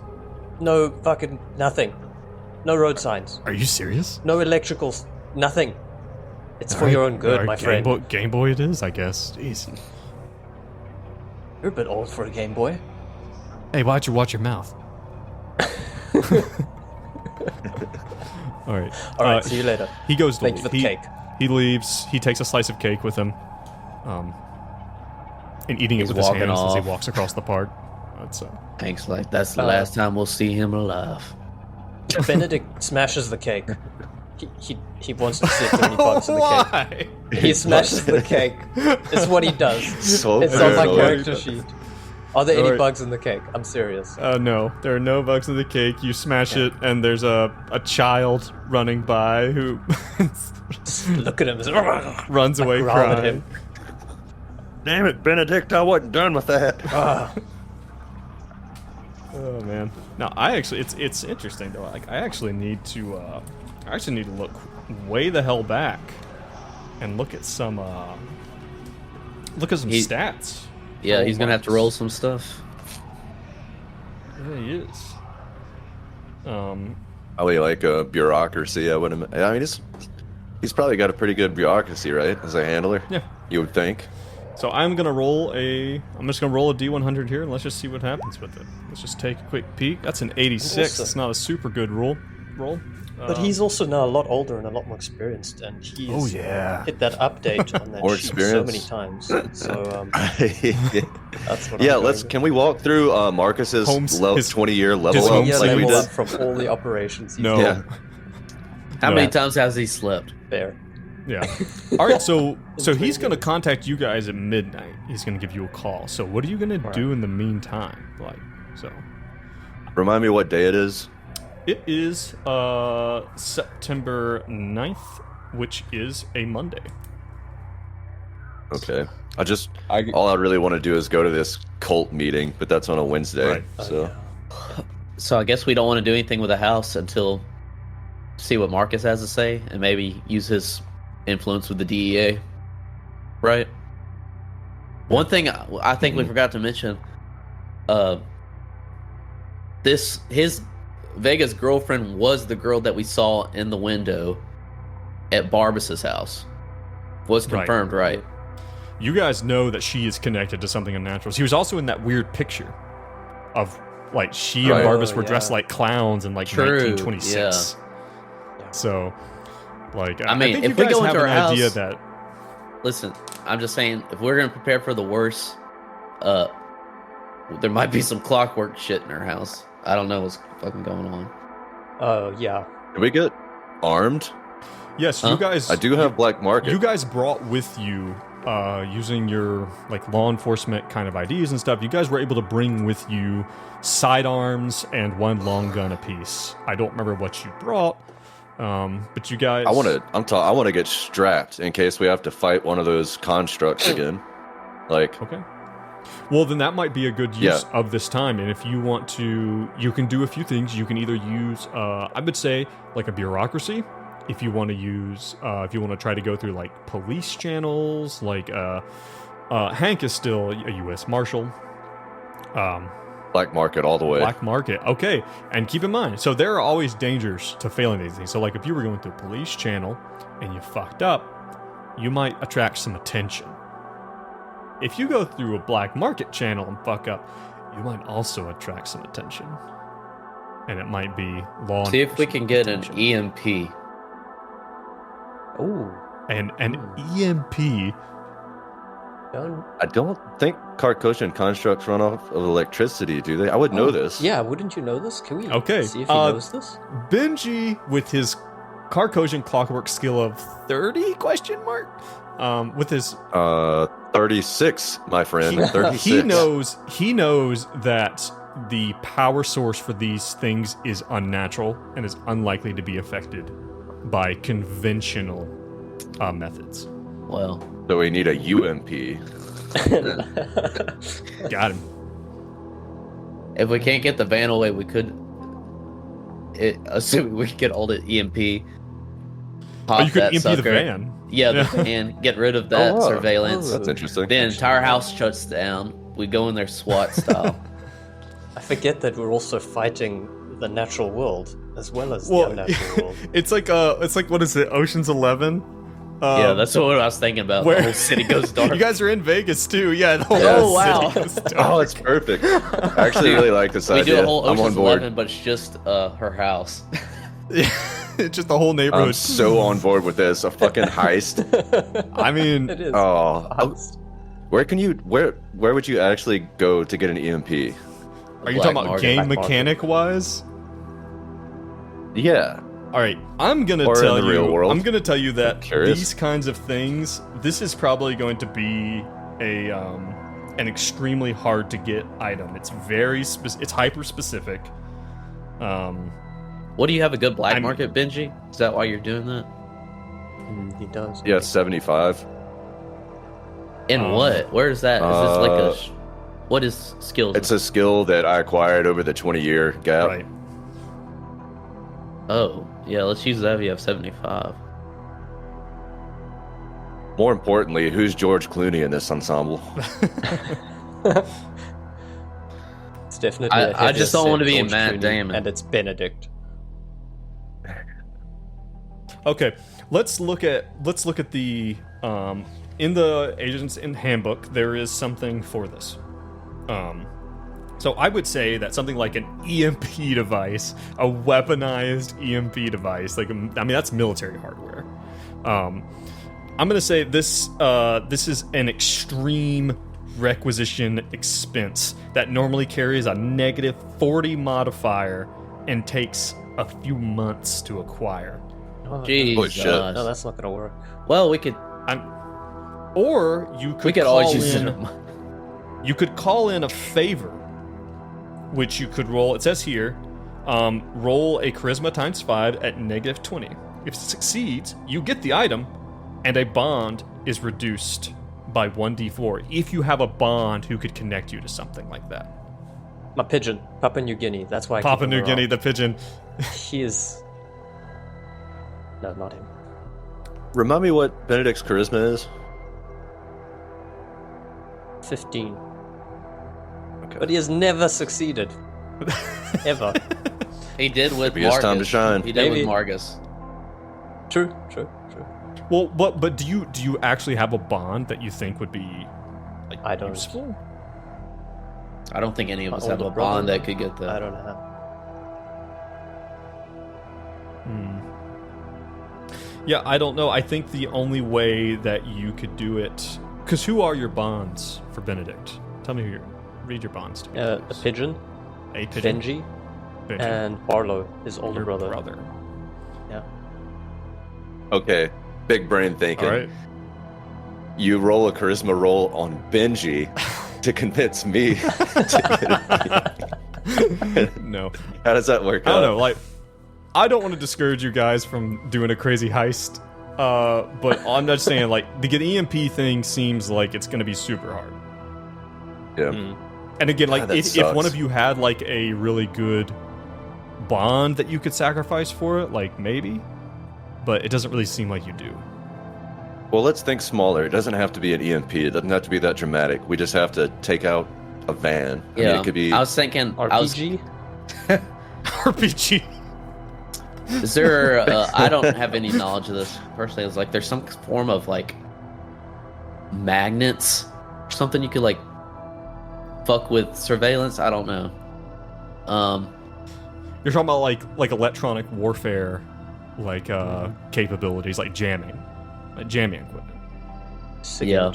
no fucking nothing. No road signs, Are you serious? no electricals, nothing. It's for Alright, your own good, alright, my friend. Game Boy it is, I guess. Jeez. You're a bit old for a Game Boy. Hey, why'd you watch your mouth? All right. All right, see you later. He goes to Thank you for the cake. He leaves. He takes a slice of cake with him, and eating it with his walking hands as he off. walks across the park. That's Hank's like, that's the last time we'll see him alive. Benedict smashes the cake. He wants to see if there are any bugs in the cake. why? He smashes the cake. It's what he does. So It's on my paranoid. character sheet. Are there any Alright. bugs in the cake? I'm serious. No, there are no bugs in the cake. You smash it, and there's a child running by who Just look at him. runs away growl at crying. him. Damn it, Benedict, I wasn't done with that. Oh man. No, I actually it's interesting though. Like I actually need to look way the hell back and look at some stats. Yeah, he's gonna have to roll some stuff. Yeah, he is. Probably like a bureaucracy. I mean, he's probably got a pretty good bureaucracy, right? As a handler. Yeah. You would think. So I'm just gonna roll a D100 here, and let's just see what happens with it. Let's just take a quick peek. That's an 86. That's not a super good roll. But he's also now a lot older and a lot more experienced, and he's hit that uptate on that sheet so many times. So that's what can we walk through Marcus's 20-year level up like we did? From all the operations he's done. How many times has he slept? There. Yeah. All right, so he's going to contact you guys at midnight. He's going to give you a call. So what are you going to do in the meantime? Remind me what day it is. It is September 9th, which is a Monday. Okay. All I really want to do is go to this cult meeting, but that's on a Wednesday. Right. So I guess we don't want to do anything with the house until see what Marcus has to say and maybe use his influence with the DEA. Right? One thing I think we forgot to mention, his Vega's girlfriend was the girl that we saw in the window at Barbas's house. Was confirmed, right? You guys know that she is connected to something unnatural. She was also in that weird picture of she and Barbas were dressed like clowns in 1926. Yeah. So, I mean, think if you we guys go into have our an house, idea that. Listen, I'm just saying, if we're gonna prepare for the worst, there might be some clockwork shit in our house. I don't know what's fucking going on. Oh, yeah. Can we get armed? Yes, you guys... I do have black market. You guys brought with you, using your, law enforcement kind of IDs and stuff, you guys were able to bring with you sidearms and one long gun apiece. I don't remember what you brought, but you guys... I want to get strapped in case we have to fight one of those constructs again. Okay. Well, then that might be a good use of this time. And if you want to, you can do a few things. You can either use, I would say, a bureaucracy. If you want to use, if you want to try to go through, police channels, Hank is still a U.S. Marshal. Black market all the way. Black market. Okay. And keep in mind, so there are always dangers to failing these things. So, if you were going through a police channel and you fucked up, you might attract some attention. If you go through a black market channel and fuck up, you might also attract some attention. And it might be law enforcement. See if we can get an EMP. Ooh. And an EMP. I don't think Carcosian constructs run off of electricity, do they? I would know this. Yeah, wouldn't you know this? Can we see if he knows this? Benji, with his Carcosian clockwork skill of 30? With his 36, my friend. 36. He knows that the power source for these things is unnatural and is unlikely to be affected by conventional methods. Well, so we need a UMP. Got him. If we can't get the van away, we could. Assuming we could get all the EMP. You could EMP the van. Yeah, the van. Get rid of that surveillance. That's interesting. The entire house shuts down. We go in there SWAT style. I forget that we're also fighting the natural world as well as the unnatural world. It's like what is it? Ocean's 11. Yeah, that's what I was thinking about. The whole city goes dark. You guys are in Vegas too. Yeah. The whole wow. city goes dark. Oh, it's perfect. I actually really like this idea. We do a whole I'm Ocean's on board. 11, but it's just her house. Yeah, it's just the whole neighborhood. I'm so on board with this. A fucking heist. I mean, it is. Where would you actually go to get an EMP? Are you talking about game mechanic wise? Yeah. All right, I'm gonna tell you that these kinds of things. This is probably going to be an extremely hard to get item. It's it's hyper specific. What do you have a good black market, Benji? Is that why you're doing that? He does. Yeah, 75. In what? Where is that? Is this like a What is skills? It's a skill that I acquired over the 20-year gap. Right. Oh, yeah, let's use that if you have 75. More importantly, who's George Clooney in this ensemble? It's definitely. I just don't want to be George Matt Clooney, Damon. and it's Benedict. Okay, let's look at the in the Agents in Handbook. There is something for this. So I would say that something like an EMP device, a weaponized EMP device, like, I mean, that's military hardware. I'm gonna say this is an extreme requisition expense that normally carries a -40 modifier and takes a few months to acquire. Jeez, no, that's not gonna work. Well, we could. Or you could. We could always use it. You could call in a favor, which you could roll. It says here, roll a charisma ×5 at -20. If it succeeds, you get the item, and a bond is reduced by 1d4 if you have a bond who could connect you to something like that. My pigeon, Papua New Guinea. That's why. Papua New Guinea, the pigeon. He is. No, not him. Remind me what Benedict's charisma is? 15. Okay. But he has never succeeded. Ever. He did with Maybe it's Margus. time to shine. He did Maybe. with Margus. True. Well, but do you actually have a bond that you think would be like I don't. useful? I don't think any of us My have a older brother. bond that could get I that. don't know. Yeah, I don't know. I think the only way that you could do it, because who are your bonds for Benedict? Tell me read your bonds to me. A please. pigeon, A pigeon. Benji, Benji. and Barlow, his older Your brother. Yeah. Okay, big brain thinking. All right. You roll a charisma roll on Benji to convince me. No. How does that work I don't out? know. Like, I don't want to discourage you guys from doing a crazy heist, but I'm just saying, like, the get EMP thing seems like it's going to be super hard. Yeah. And again, like, that if one sucks. of you had like a really good bond that you could sacrifice for it, like maybe, but it doesn't really seem like you do. Well, let's think smaller. It doesn't have to be an EMP. It doesn't have to be that dramatic. We just have to take out a van. I Yeah, mean, it could be. I was thinking. RPG? RPG. Is there? I don't have any knowledge of this personally. It's like there's some form of like magnets or something you could like fuck with surveillance. I don't know. You're talking about like electronic warfare, like capabilities, like jamming equipment. Yeah.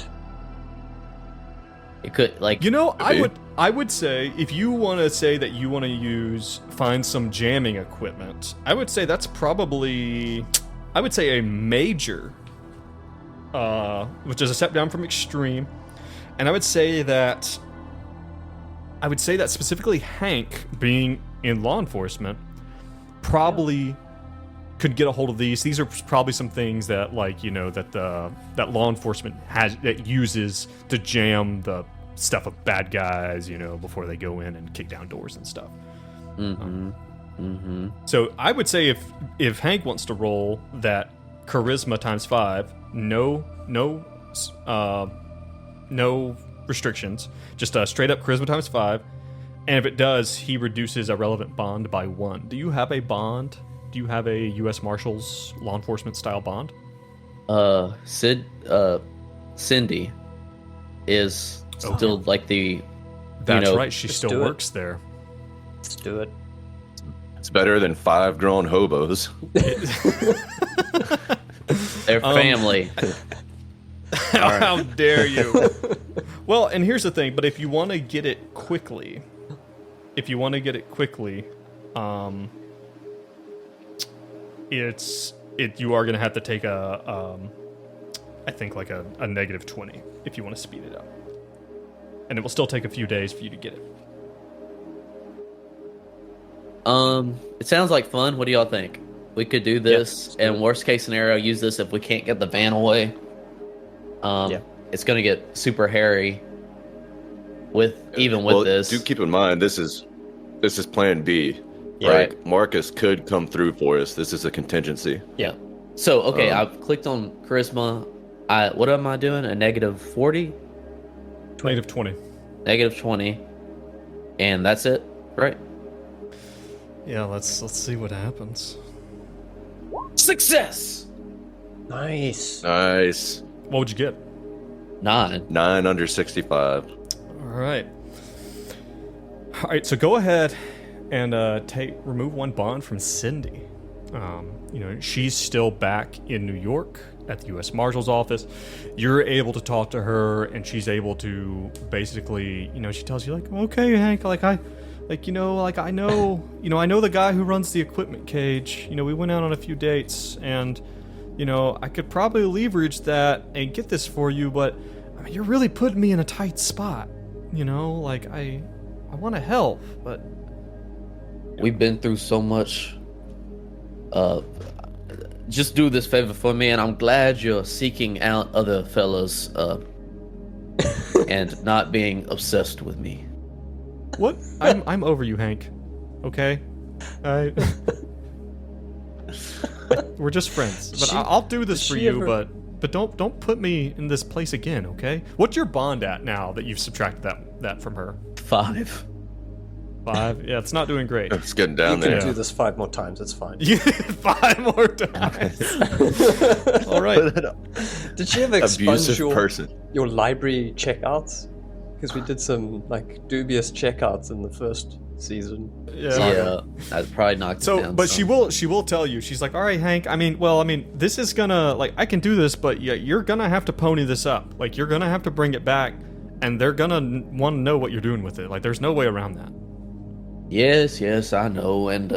It could like You know, Maybe. I would say if you want to say that you want to find some jamming equipment, I would say that's probably, I would say a major, which is a step down from extreme, and I would say that specifically Hank, being in law enforcement, probably could get a hold of these. These are probably some things that, like, you know, that law enforcement uses to jam the stuff of bad guys, you know, before they go in and kick down doors and stuff. So I would say if Hank wants to roll that charisma ×5, no restrictions, just a straight up charisma ×5, and if it does, he reduces a relevant bond by 1. Do you have a bond? Do you have a U.S. Marshals law enforcement style bond? Cindy is still like the. That's you know, right. She let's still do it. works there. Let's do it. It's better than 5 grown hobos. Their family. How dare you? Well, and here's the thing. But if you want to get it quickly, you are going to have to take I think like a -20 if you want to speed it up, and it will still take a few days for you to get it. It sounds like fun. What do y'all think? We could do this, and worst case scenario, use this if we can't get the van away. It's gonna get super hairy. Even with well, this. do keep in mind this is Plan B. Yeah. Right. Marcus could come through for us. This is a contingency. Yeah. So okay, I've clicked on charisma. What am I doing? A negative 40? Negative 20. Negative 20. And that's it, right? Yeah, let's see what happens. Success. Nice. What would you get? 9. 9 under 65. All right. So go ahead and remove 1 bond from Cindy. She's still back in New York at the U.S. Marshal's office. You're able to talk to her, and she's able to basically, she tells you like, okay, Hank, I know the guy who runs the equipment cage. We went out on a few dates, and I could probably leverage that and get this for you, but I mean, you're really putting me in a tight spot. I want to help, but we've been through so much. Just do this favor for me, and I'm glad you're seeking out other fellas and not being obsessed with me. What? I'm over you, Hank. Okay? We're just friends. But I'll do this for you, but don't put me in this place again, okay? What's your bond at now that you've subtracted that from her? 5. 5? Yeah, it's not doing great. It's getting down there. You can do this 5 more times, it's fine. 5 more times. All right. Did she ever expunge person. your library checkouts? Because we did some dubious checkouts in the first season. Yeah, I'd probably knocked it down. But she will tell you. She's like, all right, Hank. This is gonna I can do this, but you're gonna have to pony this up. You're gonna have to bring it back, and they're gonna want to know what you're doing with it. There's no way around that. Yes, I know, and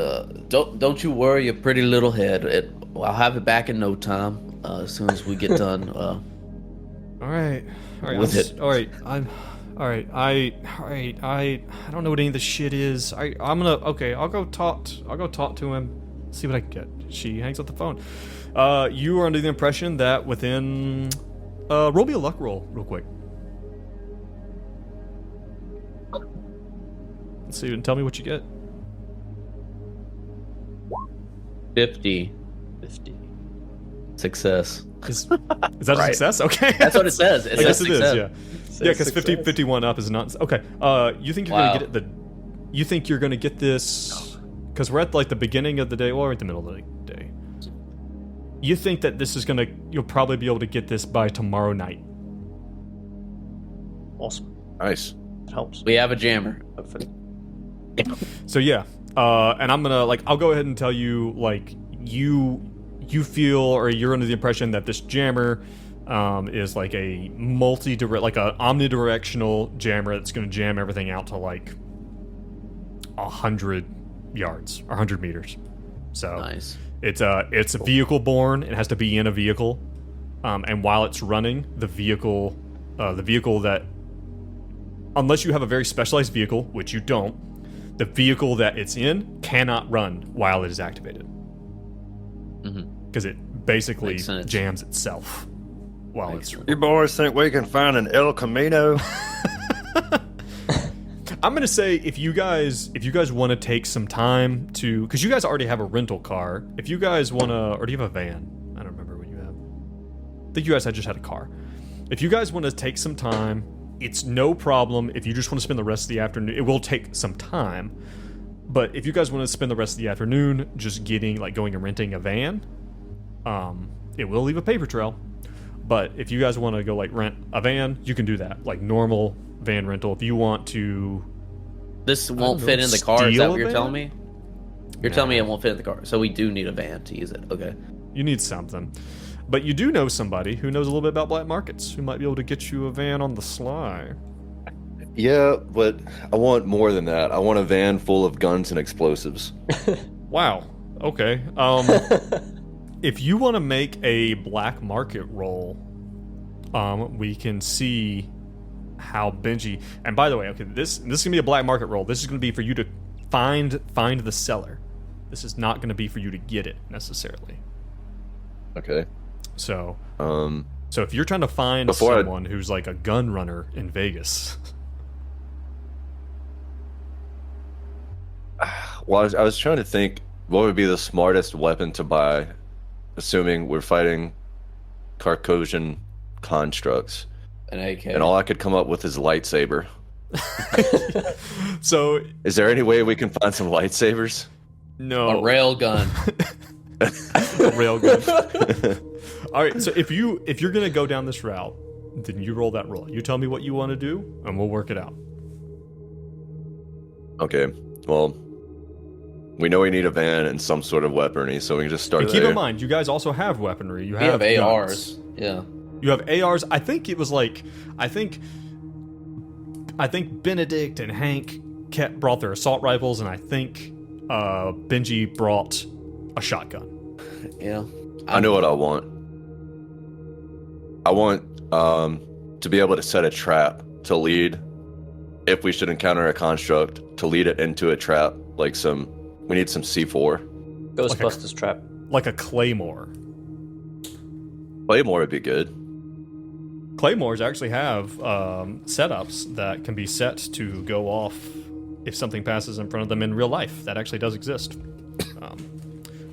don't you worry your pretty little head. I'll have it back in no time. As soon as we get done. All right. With it. All right. I don't know what any of this shit is. I'll go talk to him. See what I can get. She hangs up the phone. You are under the impression that within roll me a luck roll real quick. Let's see, and tell me what you get. 50. Success. Is that a success? Okay. That's what it says. It says it is, yeah. Yeah, because 51 up is not... Okay, you think you're going to get it... You think you're going to get this... Because we're at, the beginning of the day, or we're at the middle of the day. You think that this is going to... You'll probably be able to get this by tomorrow night. Awesome. Nice. It helps. We have a jammer. Hopefully. So, yeah. And I'm going to, I'll go ahead and tell you, you feel, or you're under the impression that this jammer... is a an omnidirectional jammer that's going to jam everything out to 100 yards or 100 meters. So nice. It's a vehicle borne. It has to be in a vehicle, and while it's running, the vehicle that, unless you have a very specialized vehicle, which you don't, the vehicle that it's in cannot run while it is activated, because it basically jams itself. Well, you boys think we can find an El Camino? I'm gonna say if you guys want to take some time to, because you guys already have a rental car. If you guys want to, or do you have a van? I don't remember what you have. I think you guys just had a car. If you guys want to take some time, it's no problem. If you just want to spend the rest of the afternoon, it will take some time. But if you guys want to spend the rest of the afternoon just going and renting a van, it will leave a paper trail. But if you guys want to go rent a van, you can do that. Normal van rental. If you want to... This won't fit in the car, is that what you're telling me? You're telling me it won't fit in the car. So we do need a van to use it. Okay. You need something. But you do know somebody who knows a little bit about black markets who might be able to get you a van on the sly. Yeah, but I want more than that. I want a van full of guns and explosives. Wow. Okay. If you want to make a black market roll, we can see how Benji... And by the way, okay, this is going to be a black market roll. This is going to be for you to find the seller. This is not going to be for you to get it, necessarily. Okay. So if you're trying to find someone who's a gun runner in Vegas... Well, I was trying to think what would be the smartest weapon to buy, assuming we're fighting Carcosian constructs. An AK. And all I could come up with is lightsaber. So, is there any way we can find some lightsabers? No. A rail gun. A rail gun. All right. So if you're gonna go down this route, then you roll that roll. You tell me what you want to do, and we'll work it out. Okay. Well, we know we need a van and some sort of weaponry, so we can just start and there. keep in mind, you guys also have weaponry. You have ARs. guns. Yeah. You have ARs. I think Benedict and Hank brought their assault rifles, and I think Benji brought a shotgun. Yeah. I know what I want. I want to be able to set a trap to lead, if we should encounter a construct, to lead it into a trap. Like we need some C4. Ghostbusters trap. Like a claymore. Claymore would be good. Claymores actually have setups that can be set to go off if something passes in front of them in real life. That actually does exist.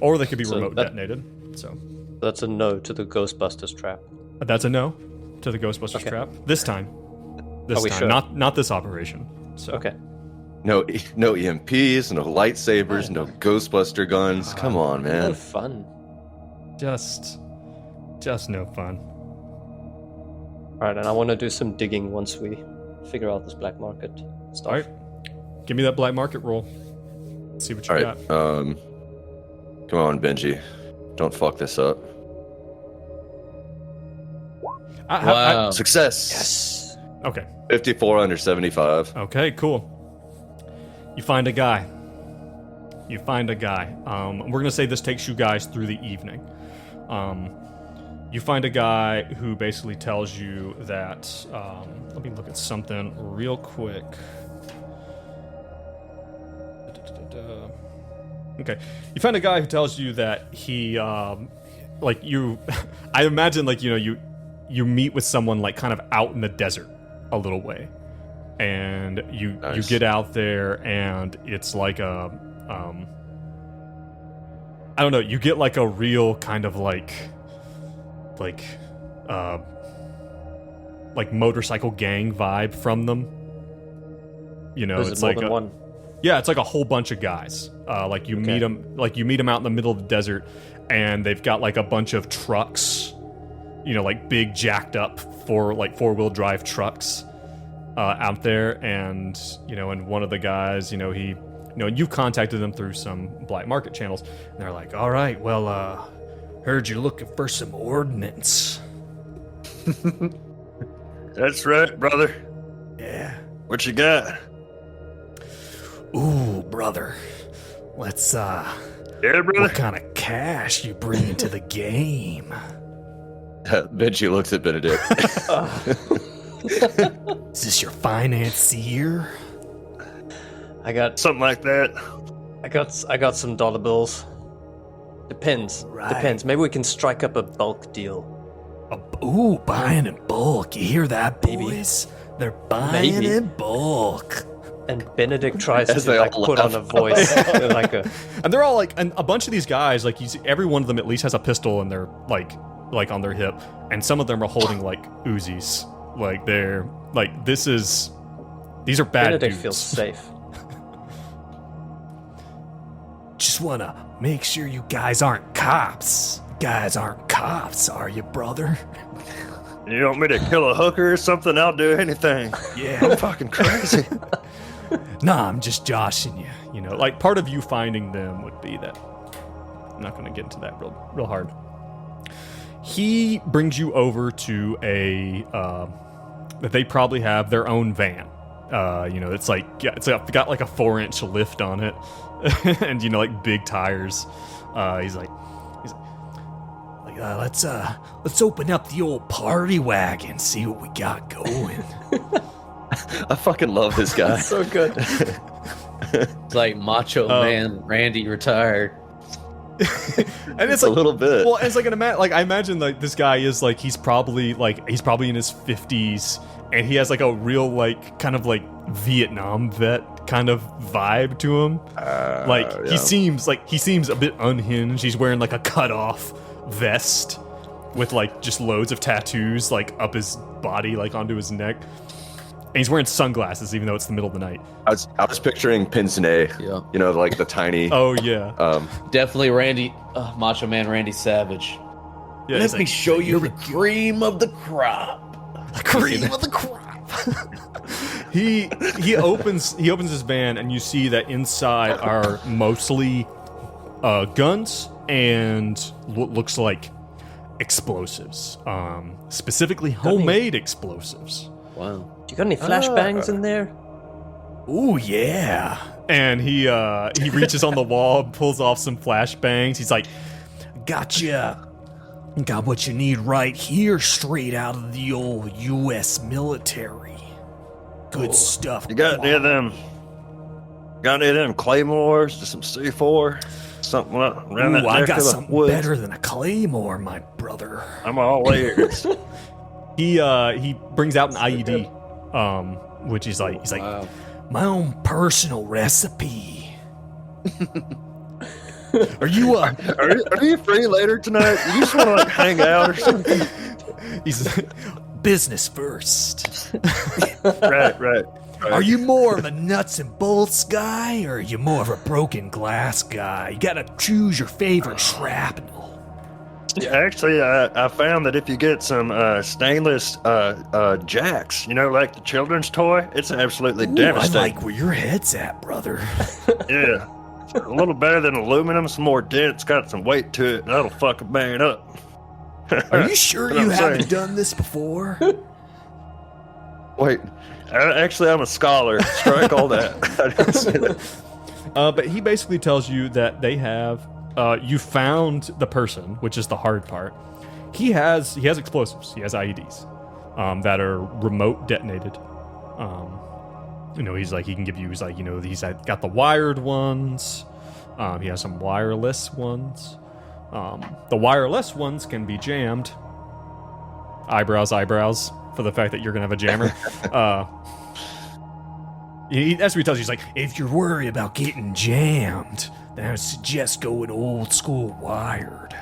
Or they could be remote detonated. So that's a no to the Ghostbusters trap. That's a no to the Ghostbusters trap. This time. Sure? Not this operation. So. Okay. No EMPs, no lightsabers, no Ghostbuster guns. Come on, man. No fun. Just no fun. Alright, and I want to do some digging once we figure out this black market stuff. Alright. Give me that black market roll. Let's see what you got. Come on, Benji. Don't fuck this up. Wow. Success. Yes. Okay. 54 under 75. Okay, cool. You find a guy. We're going to say this takes you guys through the evening. You find a guy who basically tells you that... let me look at something real quick. Okay. You find a guy who tells you that he... I imagine, you meet with someone, kind of out in the desert a little way. And you get out there, and it's like a... I don't know, you get a real kind of motorcycle gang vibe from them. It's more than one. Yeah, it's like a whole bunch of guys. You meet them out in the middle of the desert, and they've got a bunch of trucks, big jacked up four-wheel drive trucks out there, and and one of the guys, you've contacted them through some black market channels, and they're like, all right, well, heard you're looking for some ordnance. That's right, brother. Yeah. What you got? Ooh, brother. Let's, yeah, brother? What kind of cash you bring into the game? Benji looks at Benedict. Is this your financier? I got something like that. I got some dollar bills. Depends. Right. Depends. Maybe we can strike up a bulk deal. Ooh, buying in bulk. You hear that, boys? They're buying in bulk. And Benedict tries to put on a voice and they're all and a bunch of these guys, you see, every one of them at least has a pistol in their on their hip, and some of them are holding Uzis. These are bad Benedict dudes. feels safe. Just wanna make sure you guys aren't cops. Guys aren't cops, are you, brother? You want me to kill a hooker or something? I'll do anything. Yeah. I'm fucking crazy. Nah, I'm just joshing you. Part of you finding them would be that. I'm not gonna get into that real hard. He brings you over to that they probably have their own van. It's got a 4-inch lift on it, and big tires. He's like, let's open up the old party wagon, see what we got going. I fucking love this guy. So good. It's like Macho Man Randy retired. And it's a little bit. Well, it's I imagine this guy is he's probably in his 50s, and he has a real kind of Vietnam vet kind of vibe to him. He seems a bit unhinged. He's wearing like a cut off vest with like just loads of tattoos like up his body, like onto his neck. And he's wearing sunglasses, even though it's the middle of the night. I was picturing Pince-Nez, like the tiny. Oh yeah, definitely Macho Man Randy Savage. Yeah, Let me show you the cream of the crop. The cream of the crop. He opens his van, and you see that inside are mostly guns and what looks like explosives, specifically homemade explosives. Wow. Do you got any flashbangs in there? Ooh, yeah. And he reaches on the wall, pulls off some flashbangs. He's like, gotcha. Got what you need right here, straight out of the old U.S. military. Good stuff. You got any of them? Got any of them claymores? Just some C4? Something around that neck I got of the something woods? better than a claymore, my brother. I'm all ears. He brings out an IED, which he's like, Wow. my own personal recipe. Are you Are you free later tonight? You just want to like hang out or something? He's business first. Right. Are you more of a nuts and bolts guy, or are you more of a broken glass guy? You gotta choose your favorite shrapnel. Actually, I found that if you get some stainless jacks, like the children's toy, it's absolutely I devastating. like where your head's at, brother. Yeah. A little better than aluminum, some more dense, got some weight to it. That'll fuck a man up. Are you sure you haven't done this before? Wait, actually, I'm a scholar. Strike all that. I didn't say that. But he basically tells you that they have. You found the person, which is the hard part. He has explosives. He has IEDs that are remote detonated. He's like, he can give you. He's like, he's got the wired ones. He has some wireless ones. The wireless ones can be jammed. Eyebrows for the fact that you're gonna have a jammer. That's what he tells you. He's like, if you're worried about getting jammed, then I would suggest going old school wired.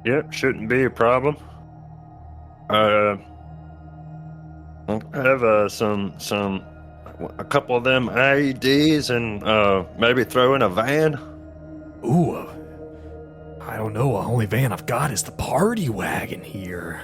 Yep, shouldn't be a problem. I have a couple of them IEDs and maybe throw in a van. Ooh, I don't know. The only van I've got is the party wagon here.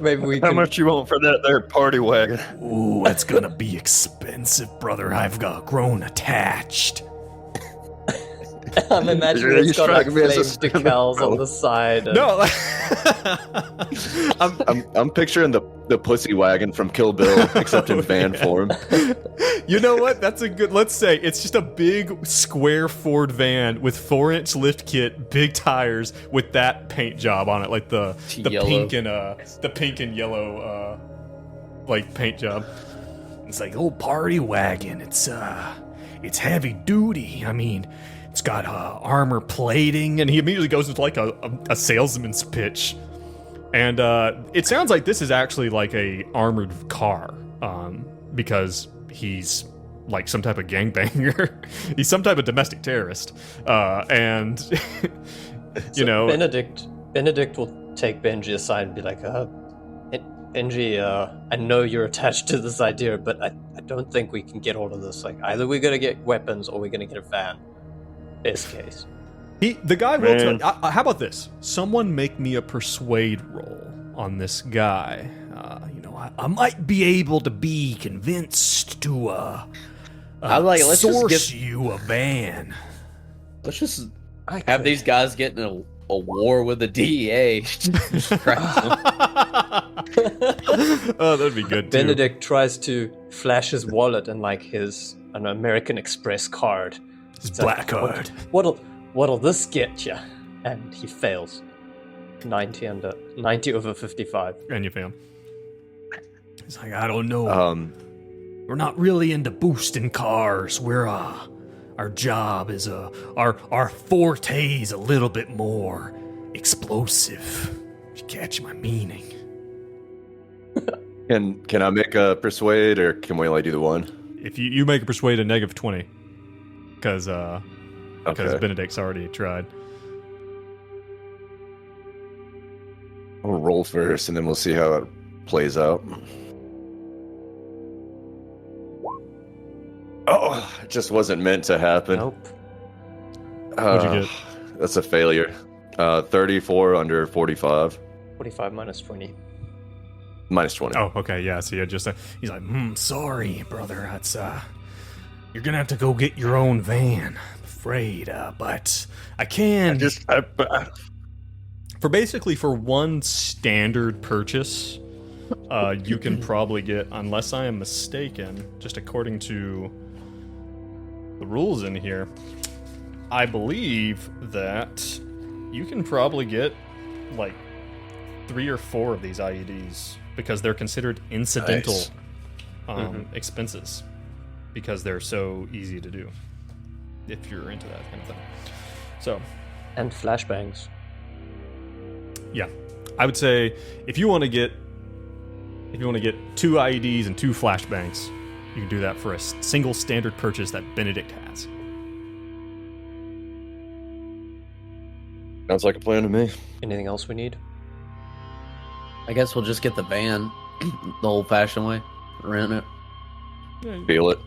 Maybe we How can... much you want for that there party wagon? Ooh, that's gonna be expensive, brother. I've grown attached. I'm imagining it's got like flame decals on the side. And... No, I'm picturing the pussy wagon from Kill Bill, except in van form. You know what? That's a good. Let's say it's just a big square Ford van with 4-inch lift kit, big tires, with that paint job on it, like the pink and yellow like paint job. It's like old party wagon. It's heavy duty. I mean, it's got armor plating, and he immediately goes into like a salesman's pitch. And it sounds like this is actually like a armored car, because he's like some type of gangbanger. He's some type of domestic terrorist, and Benedict will take Benji aside and be like, Benji, I know you're attached to this idea, but I don't think we can get all of this. Like, either we're gonna get weapons or we're gonna get a van. Best case. The guy will tell. How about this? Someone make me a persuade roll on this guy. I might be able to be convinced to source you a van. Let's just have these guys get in a war with the DEA. Oh, that'd be good too. Benedict tries to flash his wallet and like an American Express card. His black card. What'll this get you? And he fails. 90 over 55. And you fail. He's like, I don't know. We're not really into boosting cars. We're our job is our forte is a little bit more explosive. You catch my meaning? Can I make a persuade, or can we only do the one? If you make a persuade a negative 20, because Benedict's already tried. I'll roll first, and then we'll see how it plays out. Oh, it just wasn't meant to happen. Nope. What'd you get? That's a failure. 34 under 45. 45 minus 20. Minus 20. Oh, okay, yeah. So yeah, just he's like, sorry, brother. That's you're gonna have to go get your own van. I'm afraid, but I can. For one standard purchase, you can probably get, unless I am mistaken, just according to the rules in here, I believe that you can probably get like 3 or 4 of these IEDs because they're considered incidental expenses because they're so easy to do if you're into that kind of thing. So, and flashbangs. Yeah, I would say if you want to get 2 IEDs and 2 flashbangs, you can do that for a single standard purchase that Benedict has. Sounds like a plan to me. Anything else we need? I guess we'll just get the van the old-fashioned way, rent it. Yeah, Feel it.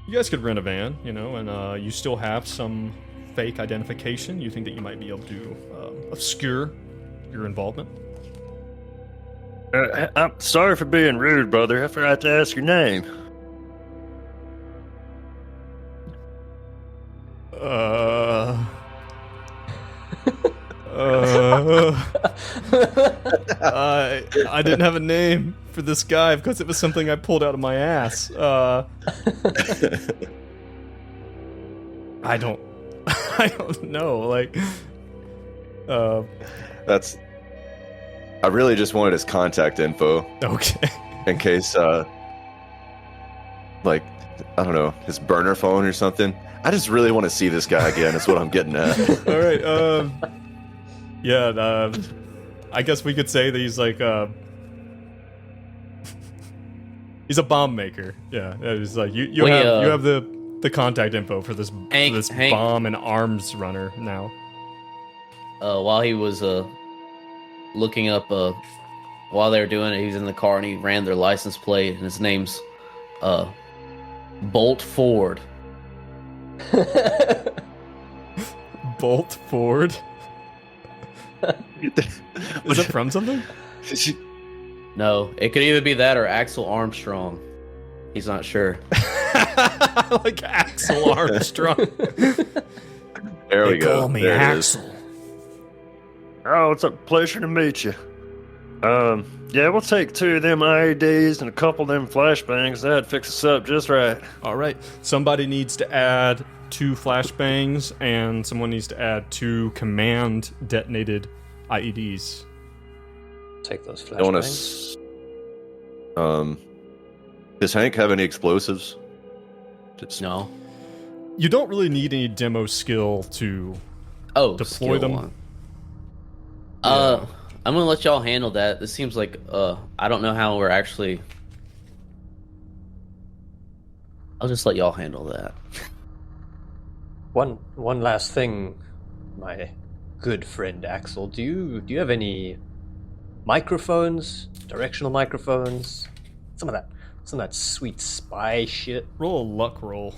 you guys could rent a van, and you still have some fake identification. You think that you might be able to obscure your involvement? I'm sorry for being rude, brother. I forgot to ask your name. I didn't have a name for this guy because it was something I pulled out of my ass. I don't know. Like, I really just wanted his contact info. Okay. In case, I don't know, his burner phone or something. I just really want to see this guy again. That's what I'm getting at. All right. I guess we could say that he's like he's a bomb maker. Yeah. He's like you have the contact info for this Hank. bomb and arms runner now. While he was looking up, while they were doing it, he was in the car and he ran their license plate, and his name's Bolt Ford. Bolt Ford? Is it from something? No, it could either be that or Axel Armstrong. He's not sure. Like Axel Armstrong. There we go. Call me there Axel. Oh, it's a pleasure to meet you. Yeah, we'll take 2 of them IEDs and a couple of them flashbangs. That'd fix us up just right. All right. Somebody needs to add 2 flashbangs, and someone needs to add 2 command detonated IEDs. Take those flashbangs. Does Hank have any explosives? No. You don't really need any demo skill to deploy them. One. I'm gonna let y'all handle that. This seems like I don't know how we're actually. I'll just let y'all handle that. One last thing, my good friend Axel. Do you have any microphones? Directional microphones? Some of that sweet spy shit. Roll a luck roll.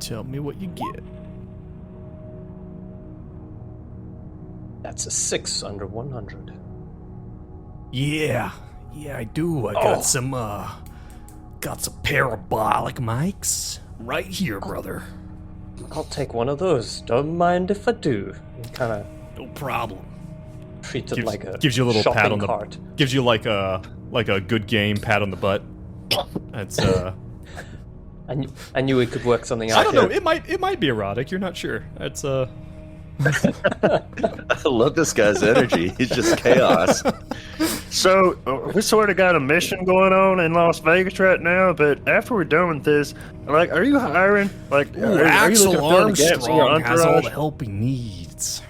Tell me what you get. That's a 6 under 100. Yeah, I do. I got some parabolic mics right here, brother. I'll take one of those. Don't mind if I do. Kind of no problem. Treat it like a gives you a little pat on the cart. Gives you like a good game pat on the butt. That's I knew we could work something out. I don't know. It might be erotic. You're not sure. It's I love this guy's energy. He's just chaos. So, we sort of got a mission going on in Las Vegas right now, but after we're done with this, like, are you hiring? Like, are you looking to fill the gaps in your Armstrong has all entourage? the help he needs.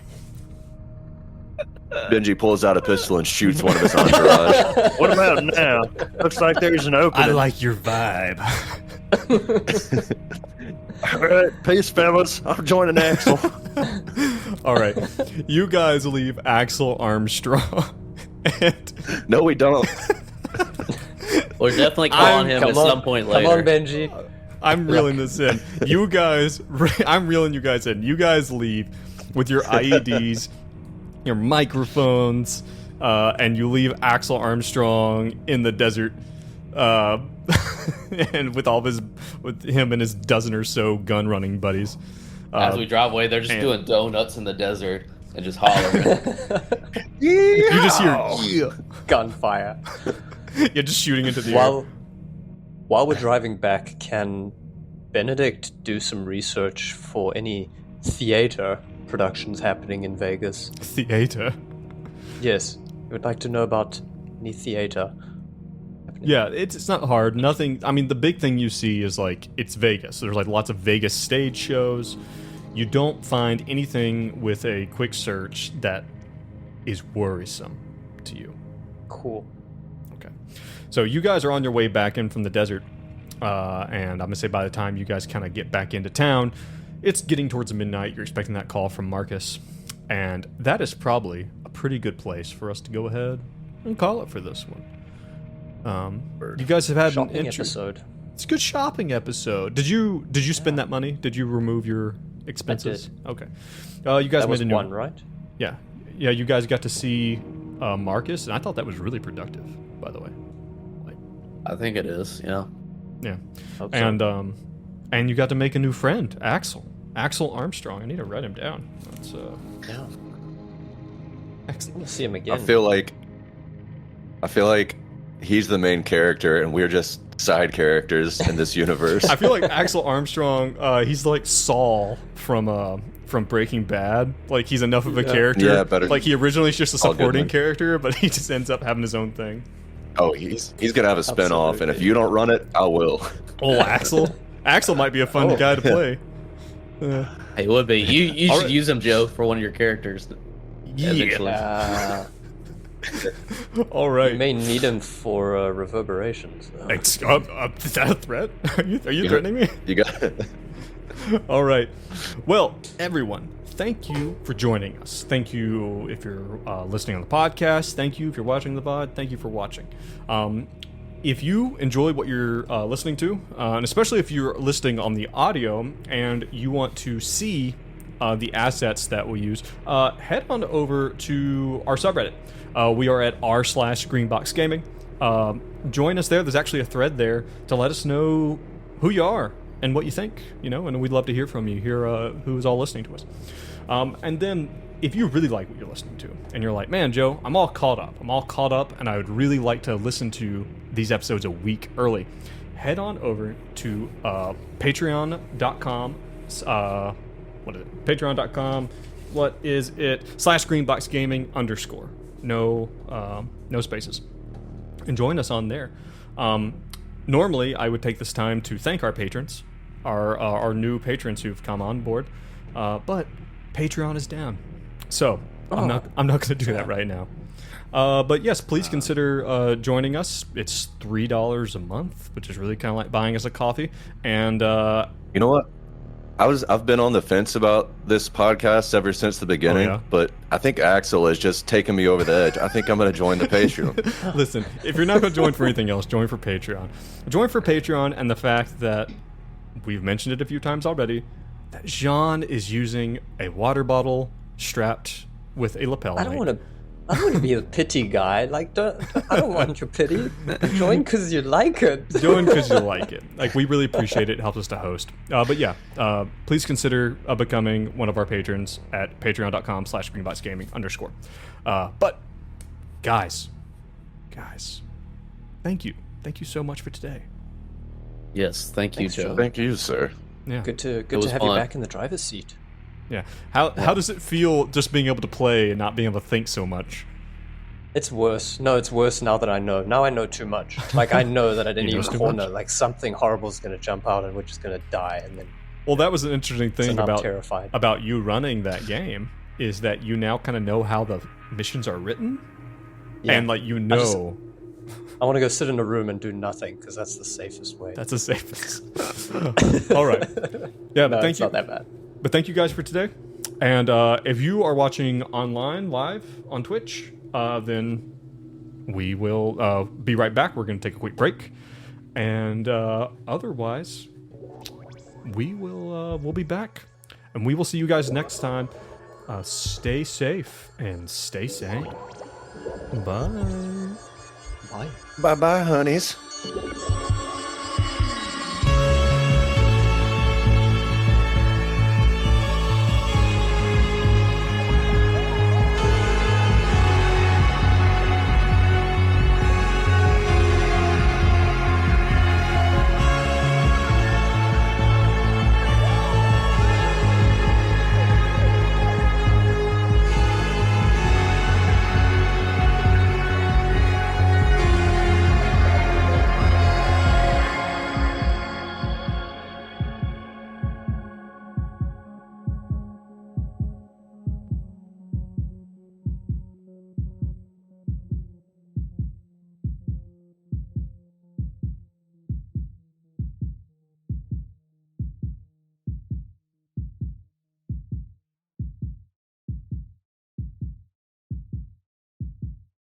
Benji pulls out a pistol and shoots one of his entourage. What about now? Looks like there's an opening. I like your vibe. All right, peace, fellas. I'm joining Axel. All right, you guys leave Axel Armstrong. And No, we don't. We're definitely calling him at some point later. Come on, Benji. I'm reeling this in. You guys, I'm reeling you guys in. You guys leave with your IEDs, your microphones, and you leave Axel Armstrong in the desert, and with him and his dozen or so gun running buddies. As we drive away, they're just doing donuts in the desert and just hollering. You just hear Gunfire. you're just shooting into the air. While we're driving back, can Benedict do some research for any theater productions happening in Vegas? Theater. Yes, we would like to know about any theater. Yeah, it's not hard. Nothing. I mean, the big thing you see is like it's Vegas. There's like lots of Vegas stage shows. You don't find anything with a quick search that is worrisome to you. Cool. Okay. So you guys are on your way back in from the desert, and I'm gonna say by the time you guys kind of get back into town, it's getting towards midnight. You're expecting that call from Marcus, and that is probably a pretty good place for us to go ahead and call it for this one. You guys have had Shopping an episode. It's a good shopping episode. Did you spend that money? Did you remove your expenses? Okay. You guys That was made a new one, right? Yeah. You guys got to see Marcus, and I thought that was really productive. By the way. I think it is, yeah. Yeah. Hope so. And you got to make a new friend, Axel Armstrong. I need to write him down. That's Yeah. Excellent. We'll see him again. I feel like he's the main character and we're just side characters in this universe. I feel like Axel Armstrong, he's like Saul from Breaking Bad. Like he's enough of a character. Yeah, better. Like he originally is just a All good, supporting man. character, but he just ends up having his own thing. Oh, he's gonna have a spin-off, and if you don't run it, I will. Oh, Axel. Axel might be a fun guy to play. Hey, it would be. You All should right. use him, Joe, for one of your characters. Eventually. All right. You may need him for reverberations. Is that a threat? Are you threatening me? You got it. All right. Well, everyone, thank you for joining us. Thank you if you're listening on the podcast. Thank you if you're watching the VOD. Thank you for watching. If you enjoy what you're listening to, and especially if you're listening on the audio and you want to see the assets that we use, head on over to our subreddit. We are at r/greenboxgaming. Join us there. There's actually a thread there to let us know who you are and what you think, and we'd love to hear from you, hear who's all listening to us. And then if you really like what you're listening to and you're like, man, Joe, I'm all caught up and I would really like to listen to these episodes a week early, head on over to patreon.com. What is it? Patreon.com. What is it? /greenboxgaming_. No spaces. And join us on there. Normally, I would take this time to thank our patrons, our new patrons who've come on board, but Patreon is down, so I'm not going to do that right now. But yes, please consider joining us. It's $3 a month, which is really kind of like buying us a coffee. And You know what? I've been on the fence about this podcast ever since the beginning, but I think Axel has just taken me over the edge. I think I'm going to join the Patreon. Listen, if you're not going to join for anything else, join for Patreon. Join for Patreon, and the fact that we've mentioned it a few times already, that Jean is using a water bottle strapped with a lapel. I don't want to be a pity guy. Like, I don't want your pity. Join because you like it. Join because you like it. Like, we really appreciate it. It helps us to host. But yeah, please consider becoming one of our patrons at patreon.com/greenboxgaming_. But guys, thank you so much for today. Yes, thank you, Thanks, Joe. Thank you, sir. Yeah, Good to was have fun. you back in the driver's seat. Yeah. How does it feel just being able to play and not being able to think so much? It's worse. No, it's worse now that I know. Now I know too much. Like, I know that at any corner, like, something horrible is going to jump out and we're just going to die. And then. Well, that was an interesting thing terrified. about you running that game, is that you now kind of know how the missions are written. Yeah. And, like, I want to go sit in a room and do nothing, because that's the safest way. That's the safest. All right. Yeah, but thank you. Not that bad. But thank you guys for today. And if you are watching online, live, on Twitch, then we will be right back. We're going to take a quick break. And otherwise, we'll be back. And we will see you guys next time. Stay safe and stay sane. Bye. Bye-bye, honeys.